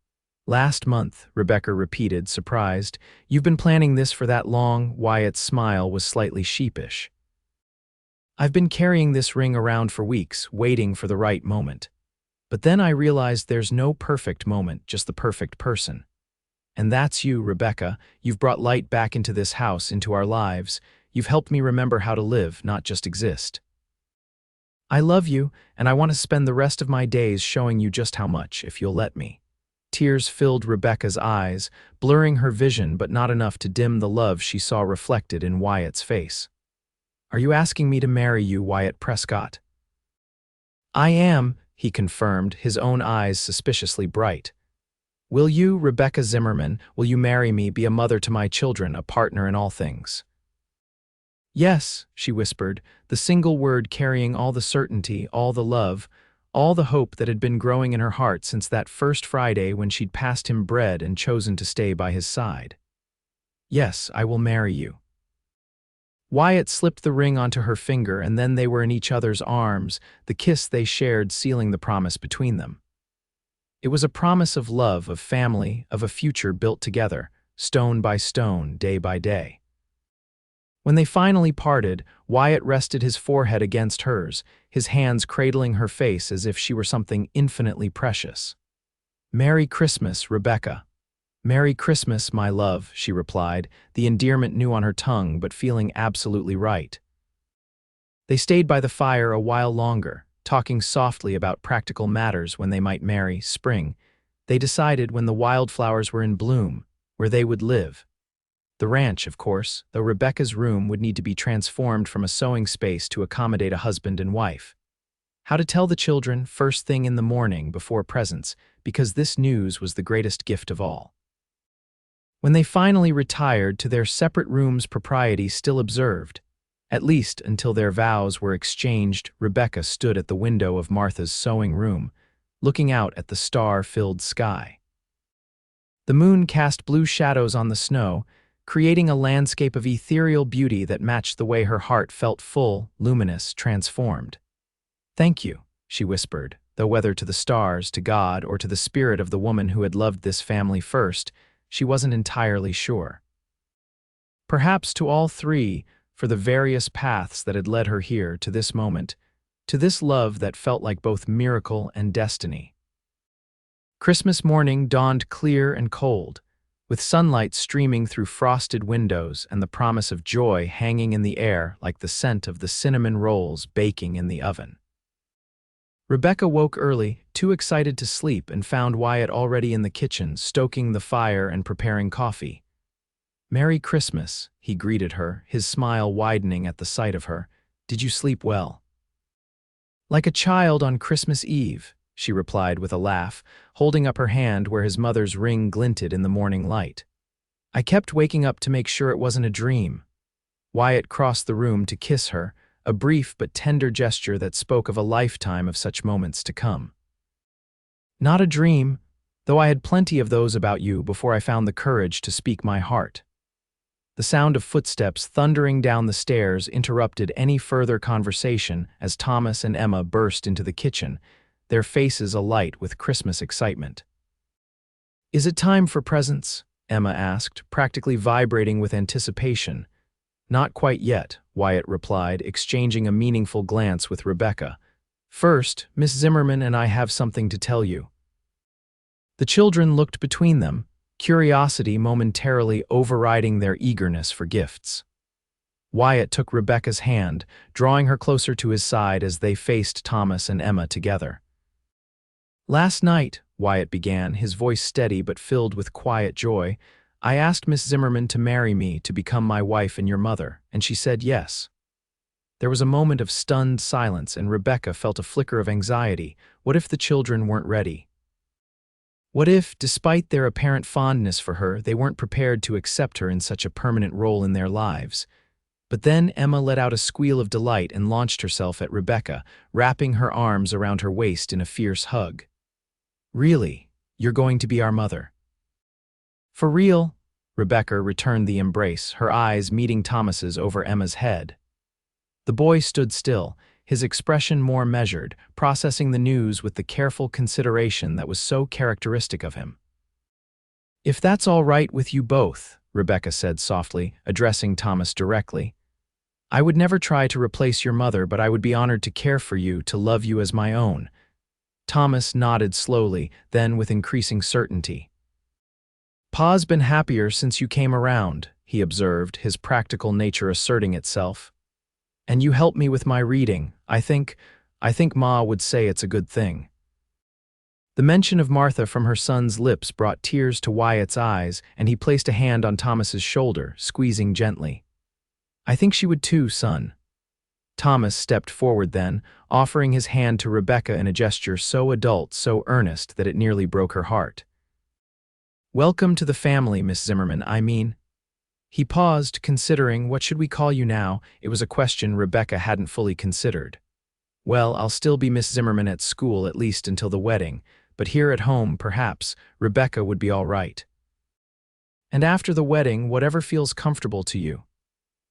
"Last month," Rebecca repeated, surprised. "You've been planning this for that long?" Wyatt's smile was slightly sheepish. "I've been carrying this ring around for weeks, waiting for the right moment. But then I realized there's no perfect moment, just the perfect person. And that's you, Rebecca. You've brought light back into this house, into our lives. You've helped me remember how to live, not just exist. I love you, and I want to spend the rest of my days showing you just how much, if you'll let me." Tears filled Rebecca's eyes, blurring her vision but not enough to dim the love she saw reflected in Wyatt's face. "Are you asking me to marry you, Wyatt Prescott?" "I am," he confirmed, his own eyes suspiciously bright. "Will you, Rebecca Zimmerman, will you marry me, be a mother to my children, a partner in all things?" "Yes," she whispered, the single word carrying all the certainty, all the love, all the hope that had been growing in her heart since that first Friday when she'd passed him bread and chosen to stay by his side. "Yes, I will marry you." Wyatt slipped the ring onto her finger, and then they were in each other's arms, the kiss they shared sealing the promise between them. It was a promise of love, of family, of a future built together, stone by stone, day by day. When they finally parted, Wyatt rested his forehead against hers, his hands cradling her face as if she were something infinitely precious. "Merry Christmas, Rebecca." "Merry Christmas, my love," she replied, the endearment new on her tongue but feeling absolutely right. They stayed by the fire a while longer, talking softly about practical matters, when they might marry, spring, They decided when the wildflowers were in bloom, where they would live. The ranch, of course, though Rebecca's room would need to be transformed from a sewing space to accommodate a husband and wife. How to tell the children first thing in the morning before presents, because this news was the greatest gift of all. When they finally retired to their separate rooms, propriety still observed. At least until their vows were exchanged, Rebecca stood at the window of Martha's sewing room, looking out at the star-filled sky. The moon cast blue shadows on the snow, creating a landscape of ethereal beauty that matched the way her heart felt, full, luminous, transformed. "Thank you," she whispered, though whether to the stars, to God, or to the spirit of the woman who had loved this family first, she wasn't entirely sure. Perhaps to all three, for the various paths that had led her here to this moment, to this love that felt like both miracle and destiny. Christmas morning dawned clear and cold, with sunlight streaming through frosted windows and the promise of joy hanging in the air like the scent of the cinnamon rolls baking in the oven. Rebecca woke early, too excited to sleep, and found Wyatt already in the kitchen, stoking the fire and preparing coffee. "Merry Christmas," he greeted her, his smile widening at the sight of her. "Did you sleep well?" "Like a child on Christmas Eve," she replied with a laugh, holding up her hand where his mother's ring glinted in the morning light. "I kept waking up to make sure it wasn't a dream." Wyatt crossed the room to kiss her, a brief but tender gesture that spoke of a lifetime of such moments to come. "Not a dream, though I had plenty of those about you before I found the courage to speak my heart." The sound of footsteps thundering down the stairs interrupted any further conversation as Thomas and Emma burst into the kitchen, their faces alight with Christmas excitement. "Is it time for presents?" Emma asked, practically vibrating with anticipation. "Not quite yet," Wyatt replied, exchanging a meaningful glance with Rebecca. "First, Miss Zimmerman and I have something to tell you." The children looked between them, curiosity momentarily overriding their eagerness for gifts. Wyatt took Rebecca's hand, drawing her closer to his side as they faced Thomas and Emma together. "Last night," Wyatt began, his voice steady but filled with quiet joy, "I asked Miss Zimmerman to marry me to become my wife and your mother, and she said yes." There was a moment of stunned silence, and Rebecca felt a flicker of anxiety. What if the children weren't ready? What if, despite their apparent fondness for her, they weren't prepared to accept her in such a permanent role in their lives? But then Emma let out a squeal of delight and launched herself at Rebecca, wrapping her arms around her waist in a fierce hug. "Really? You're going to be our mother?" "For real?" Rebecca returned the embrace, her eyes meeting Thomas's over Emma's head. The boy stood still, his expression more measured, processing the news with the careful consideration that was so characteristic of him. "If that's all right with you both," Rebecca said softly, addressing Thomas directly, "I would never try to replace your mother, but I would be honored to care for you, to love you as my own." Thomas nodded slowly, then with increasing certainty. "Pa's been happier since you came around," he observed, his practical nature asserting itself. "And you helped me with my reading. I think Ma would say it's a good thing." The mention of Martha from her son's lips brought tears to Wyatt's eyes, and he placed a hand on Thomas's shoulder, squeezing gently. "I think she would too, son." Thomas stepped forward then, offering his hand to Rebecca in a gesture so adult, so earnest, that it nearly broke her heart. "Welcome to the family, Miss Zimmerman, I mean." He paused, considering, what should we call you now? It was a question Rebecca hadn't fully considered. "Well, I'll still be Miss Zimmerman at school, at least until the wedding, but here at home, perhaps, Rebecca would be all right." "And after the wedding, whatever feels comfortable to you."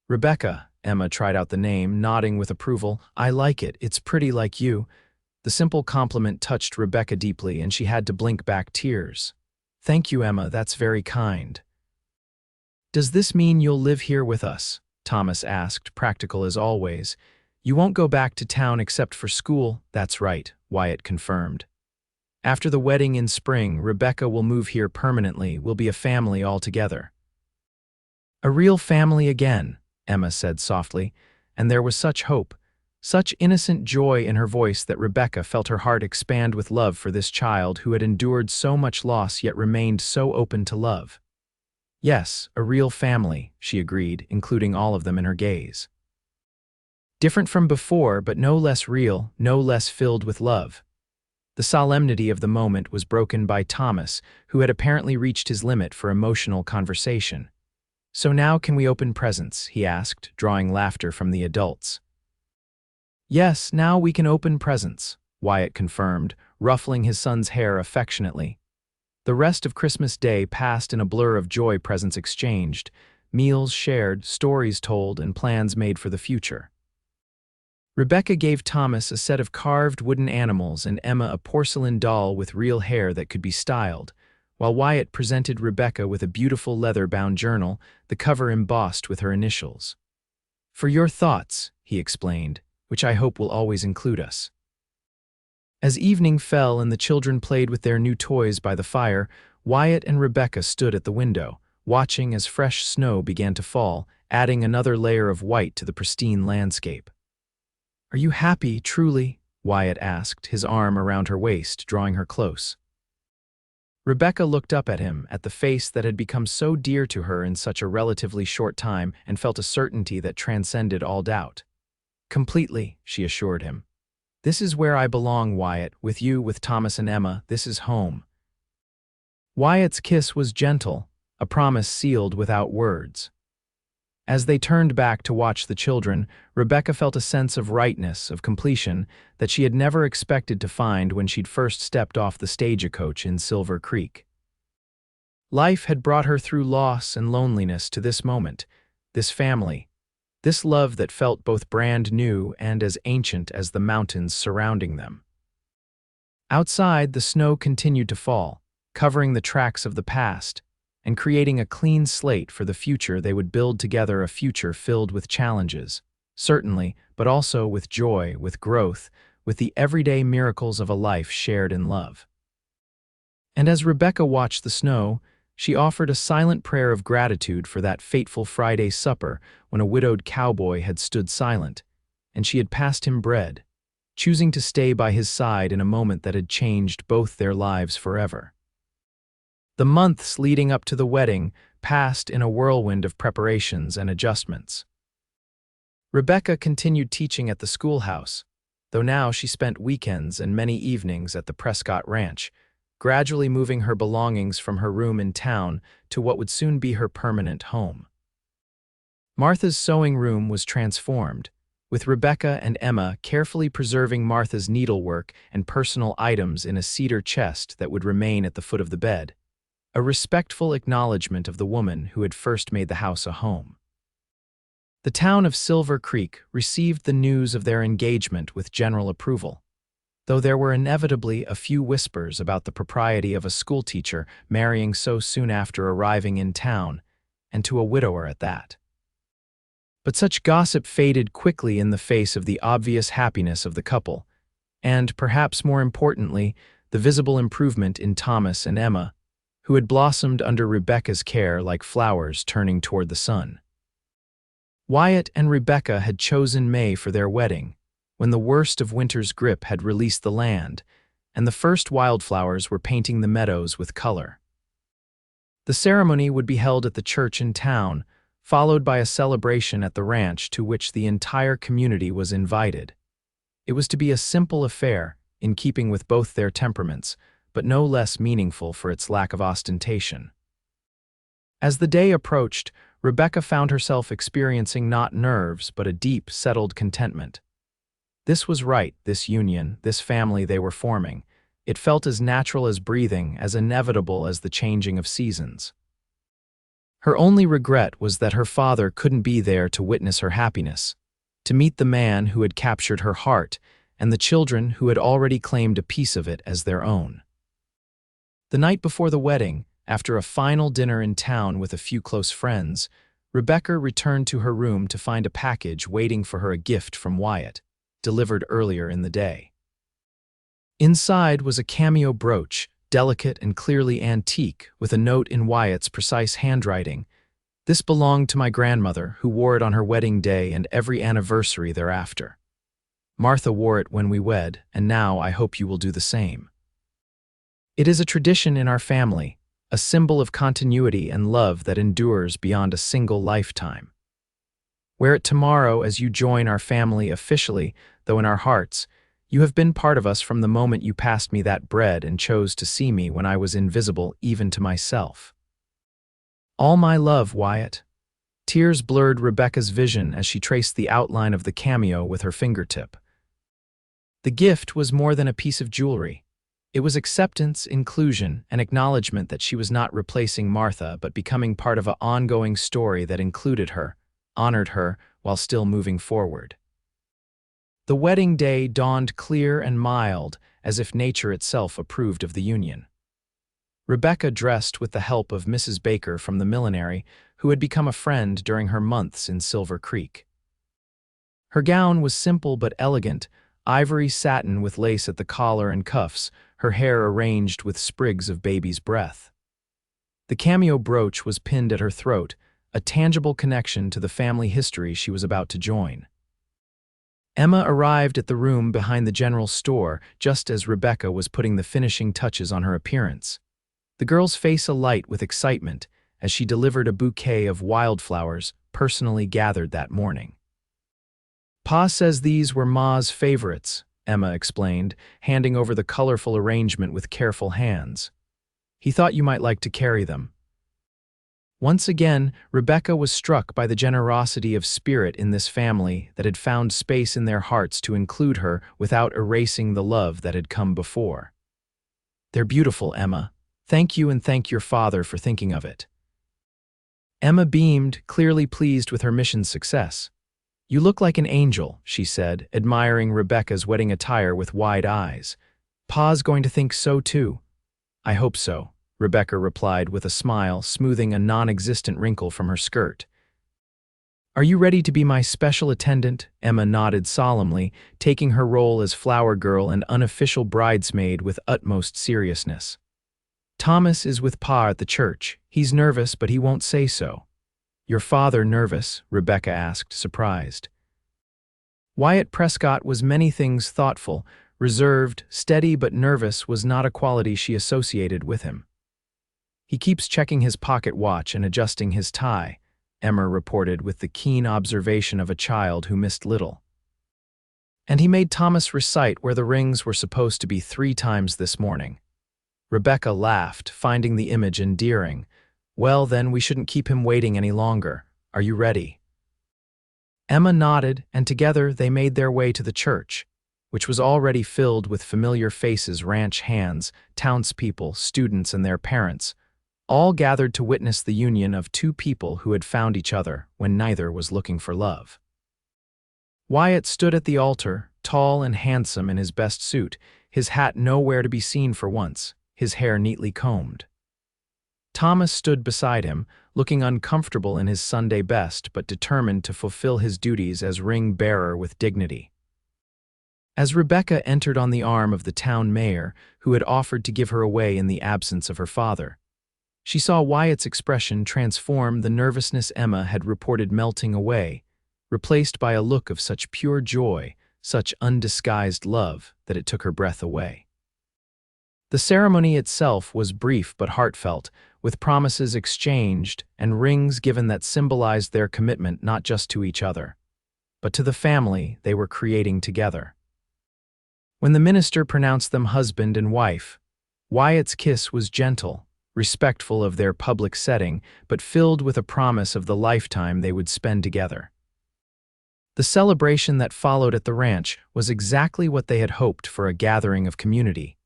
"Rebecca," Emma tried out the name, nodding with approval. "I like it, it's pretty like you." The simple compliment touched Rebecca deeply, and she had to blink back tears. "Thank you, Emma, that's very kind." "Does this mean you'll live here with us?" Thomas asked, practical as always. "You won't go back to town except for school?" "That's right," Wyatt confirmed. "After the wedding in spring, Rebecca will move here permanently. We'll be a family altogether." "A real family again," Emma said softly, and there was such hope, Such innocent joy in her voice that Rebecca felt her heart expand with love for this child who had endured so much loss yet remained so open to love. Yes, a real family, she agreed, including all of them in her gaze. Different from before, but no less real, no less filled with love. The solemnity of the moment was broken by Thomas, who had apparently reached his limit for emotional conversation. "So now can we open presents?" he asked, drawing laughter from the adults. "Yes, now we can open presents," Wyatt confirmed, ruffling his son's hair affectionately. The rest of Christmas Day passed in a blur of joy, presents exchanged, meals shared, stories told, and plans made for the future. Rebecca gave Thomas a set of carved wooden animals and Emma a porcelain doll with real hair that could be styled, while Wyatt presented Rebecca with a beautiful leather-bound journal, the cover embossed with her initials. "For your thoughts," he explained, "which I hope will always include us." As evening fell and the children played with their new toys by the fire, Wyatt and Rebecca stood at the window, watching as fresh snow began to fall, adding another layer of white to the pristine landscape. "Are you happy, truly?" Wyatt asked, his arm around her waist, drawing her close. Rebecca looked up at him, at the face that had become so dear to her in such a relatively short time, and felt a certainty that transcended all doubt. "Completely," she assured him. "This is where I belong, Wyatt, with you, with Thomas and Emma. This is home." Wyatt's kiss was gentle, a promise sealed without words. As they turned back to watch the children, Rebecca felt a sense of rightness, of completion, that she had never expected to find when she'd first stepped off the stagecoach in Silver Creek. Life had brought her through loss and loneliness to this moment, this family, this love that felt both brand new and as ancient as the mountains surrounding them. Outside, the snow continued to fall, covering the tracks of the past, and creating a clean slate for the future they would build together, a future filled with challenges, certainly, but also with joy, with growth, with the everyday miracles of a life shared in love. And as Rebecca watched the snow, she offered a silent prayer of gratitude for that fateful Friday supper when a widowed cowboy had stood silent, and she had passed him bread, choosing to stay by his side in a moment that had changed both their lives forever. The months leading up to the wedding passed in a whirlwind of preparations and adjustments. Rebecca continued teaching at the schoolhouse, though now she spent weekends and many evenings at the Prescott Ranch, gradually moving her belongings from her room in town to what would soon be her permanent home. Martha's sewing room was transformed, with Rebecca and Emma carefully preserving Martha's needlework and personal items in a cedar chest that would remain at the foot of the bed, a respectful acknowledgement of the woman who had first made the house a home. The town of Silver Creek received the news of their engagement with general approval, though there were inevitably a few whispers about the propriety of a schoolteacher marrying so soon after arriving in town, and to a widower at that. But such gossip faded quickly in the face of the obvious happiness of the couple, and, perhaps more importantly, the visible improvement in Thomas and Emma, who had blossomed under Rebecca's care like flowers turning toward the sun. Wyatt and Rebecca had chosen May for their wedding, when the worst of winter's grip had released the land, and the first wildflowers were painting the meadows with color. The ceremony would be held at the church in town, followed by a celebration at the ranch to which the entire community was invited. It was to be a simple affair, in keeping with both their temperaments, but no less meaningful for its lack of ostentation. As the day approached, Rebecca found herself experiencing not nerves, but a deep, settled contentment. This was right, this union, this family they were forming. It felt as natural as breathing, as inevitable as the changing of seasons. Her only regret was that her father couldn't be there to witness her happiness, to meet the man who had captured her heart, and the children who had already claimed a piece of it as their own. The night before the wedding, after a final dinner in town with a few close friends, Rebecca returned to her room to find a package waiting for her, a gift from Wyatt, delivered earlier in the day. Inside was a cameo brooch, delicate and clearly antique, with a note in Wyatt's precise handwriting. "This belonged to my grandmother, who wore it on her wedding day and every anniversary thereafter." Martha wore it when we wed, and now I hope you will do the same. It is a tradition in our family, a symbol of continuity and love that endures beyond a single lifetime. Wear it tomorrow as you join our family officially, though in our hearts, you have been part of us from the moment you passed me that bread and chose to see me when I was invisible even to myself. All my love, Wyatt. Tears blurred Rebecca's vision as she traced the outline of the cameo with her fingertip. The gift was more than a piece of jewelry. It was acceptance, inclusion, and acknowledgement that she was not replacing Martha but becoming part of an ongoing story that included her, honored her, while still moving forward. The wedding day dawned clear and mild, as if nature itself approved of the union. Rebecca dressed with the help of Mrs. Baker from the millinery, who had become a friend during her months in Silver Creek. Her gown was simple but elegant, ivory satin with lace at the collar and cuffs, her hair arranged with sprigs of baby's breath. The cameo brooch was pinned at her throat, a tangible connection to the family history she was about to join. Emma arrived at the room behind the general store just as Rebecca was putting the finishing touches on her appearance. The girl's face alight with excitement as she delivered a bouquet of wildflowers personally gathered that morning. Pa says these were Ma's favorites, Emma explained, handing over the colorful arrangement with careful hands. He thought you might like to carry them. Once again, Rebecca was struck by the generosity of spirit in this family that had found space in their hearts to include her without erasing the love that had come before. They're beautiful, Emma. Thank you, and thank your father for thinking of it. Emma beamed, clearly pleased with her mission's success. You look like an angel, she said, admiring Rebecca's wedding attire with wide eyes. Pa's going to think so too. I hope so, Rebecca replied with a smile, smoothing a non-existent wrinkle from her skirt. Are you ready to be my special attendant? Emma nodded solemnly, taking her role as flower girl and unofficial bridesmaid with utmost seriousness. Thomas is with Pa at the church. He's nervous, but he won't say so. Your father nervous? Rebecca asked, surprised. Wyatt Prescott was many things thoughtful, reserved, steady but nervous was not a quality she associated with him. He keeps checking his pocket watch and adjusting his tie, Emma reported with the keen observation of a child who missed little. And he made Thomas recite where the rings were supposed to be 3 times this morning. Rebecca laughed, finding the image endearing. Well, then we shouldn't keep him waiting any longer. Are you ready? Emma nodded, and together they made their way to the church, which was already filled with familiar faces, ranch hands, townspeople, students, and their parents, all gathered to witness the union of 2 people who had found each other when neither was looking for love. Wyatt stood at the altar, tall and handsome in his best suit, his hat nowhere to be seen for once, his hair neatly combed. Thomas stood beside him, looking uncomfortable in his Sunday best but determined to fulfill his duties as ring-bearer with dignity. As Rebecca entered on the arm of the town mayor, who had offered to give her away in the absence of her father, she saw Wyatt's expression transform, the nervousness Emma had reported melting away, replaced by a look of such pure joy, such undisguised love, that it took her breath away. The ceremony itself was brief but heartfelt, with promises exchanged and rings given that symbolized their commitment not just to each other, but to the family they were creating together. When the minister pronounced them husband and wife, Wyatt's kiss was gentle, respectful of their public setting, but filled with a promise of the lifetime they would spend together. The celebration that followed at the ranch was exactly what they had hoped for, a gathering of community.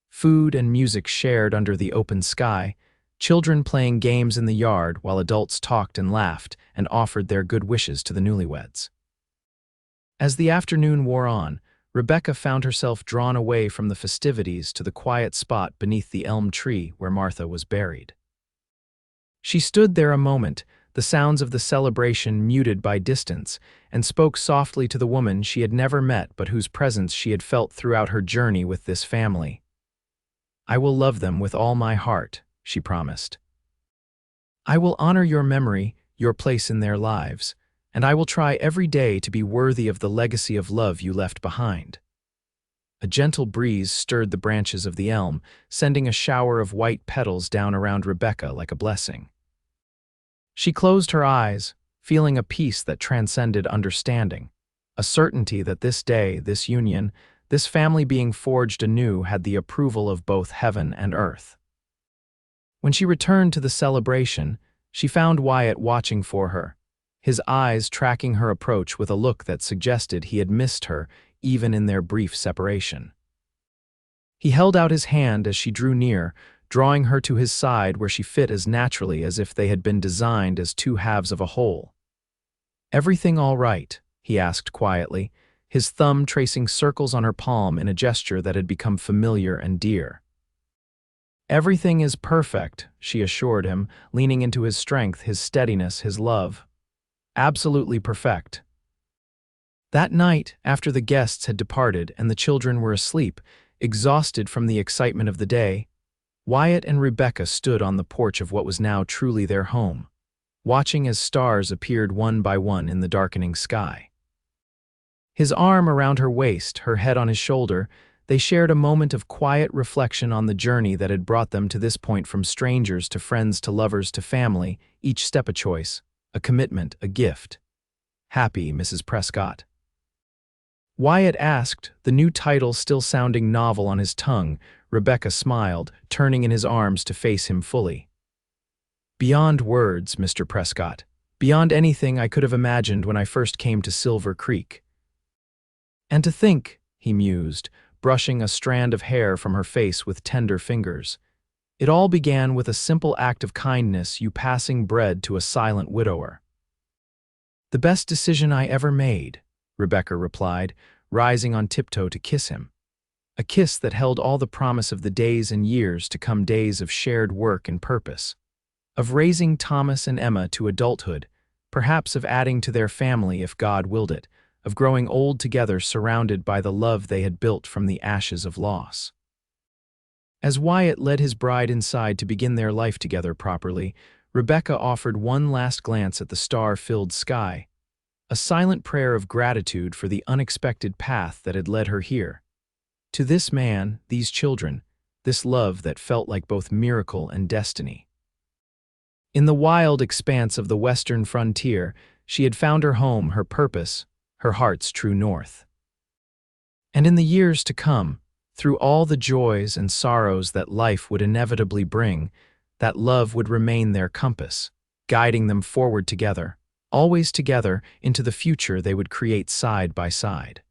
Food and music shared under the open sky, children playing games in the yard while adults talked and laughed and offered their good wishes to the newlyweds. As the afternoon wore on, Rebecca found herself drawn away from the festivities to the quiet spot beneath the elm tree where Martha was buried. She stood there a moment, the sounds of the celebration muted by distance, and spoke softly to the woman she had never met but whose presence she had felt throughout her journey with this family. I will love them with all my heart, she promised. I will honor your memory, your place in their lives. and I will try every day to be worthy of the legacy of love you left behind." A gentle breeze stirred the branches of the elm, sending a shower of white petals down around Rebecca like a blessing. She closed her eyes, feeling a peace that transcended understanding, a certainty that this day, this union, this family being forged anew had the approval of both heaven and earth. When she returned to the celebration, she found Wyatt watching for her, his eyes tracking her approach with a look that suggested he had missed her even in their brief separation. He held out his hand as she drew near, drawing her to his side where she fit as naturally as if they had been designed as two halves of a whole. "Everything all right?" he asked quietly, his thumb tracing circles on her palm in a gesture that had become familiar and dear. "Everything is perfect," she assured him, leaning into his strength, his steadiness, his love. "Absolutely perfect." That night, after the guests had departed and the children were asleep, exhausted from the excitement of the day, Wyatt and Rebecca stood on the porch of what was now truly their home, watching as stars appeared one by one in the darkening sky. His arm around her waist, her head on his shoulder, they shared a moment of quiet reflection on the journey that had brought them to this point, from strangers to friends to lovers to family, each step a choice, a commitment, a gift. "Happy, Mrs. Prescott?" Wyatt asked, the new title still sounding novel on his tongue. Rebecca smiled, turning in his arms to face him fully. "Beyond words, Mr. Prescott. Beyond anything I could have imagined when I first came to Silver Creek." "And to think," he mused, brushing a strand of hair from her face with tender fingers, "it all began with a simple act of kindness, you passing bread to a silent widower." "The best decision I ever made," Rebecca replied, rising on tiptoe to kiss him. A kiss that held all the promise of the days and years to come, days of shared work and purpose, of raising Thomas and Emma to adulthood, perhaps of adding to their family if God willed it, of growing old together surrounded by the love they had built from the ashes of loss. As Wyatt led his bride inside to begin their life together properly, Rebecca offered one last glance at the star-filled sky, a silent prayer of gratitude for the unexpected path that had led her here. To this man, these children, this love that felt like both miracle and destiny. In the wild expanse of the western frontier, she had found her home, her purpose, her heart's true north. And in the years to come, through all the joys and sorrows that life would inevitably bring, that love would remain their compass, guiding them forward together, always together into the future they would create side by side.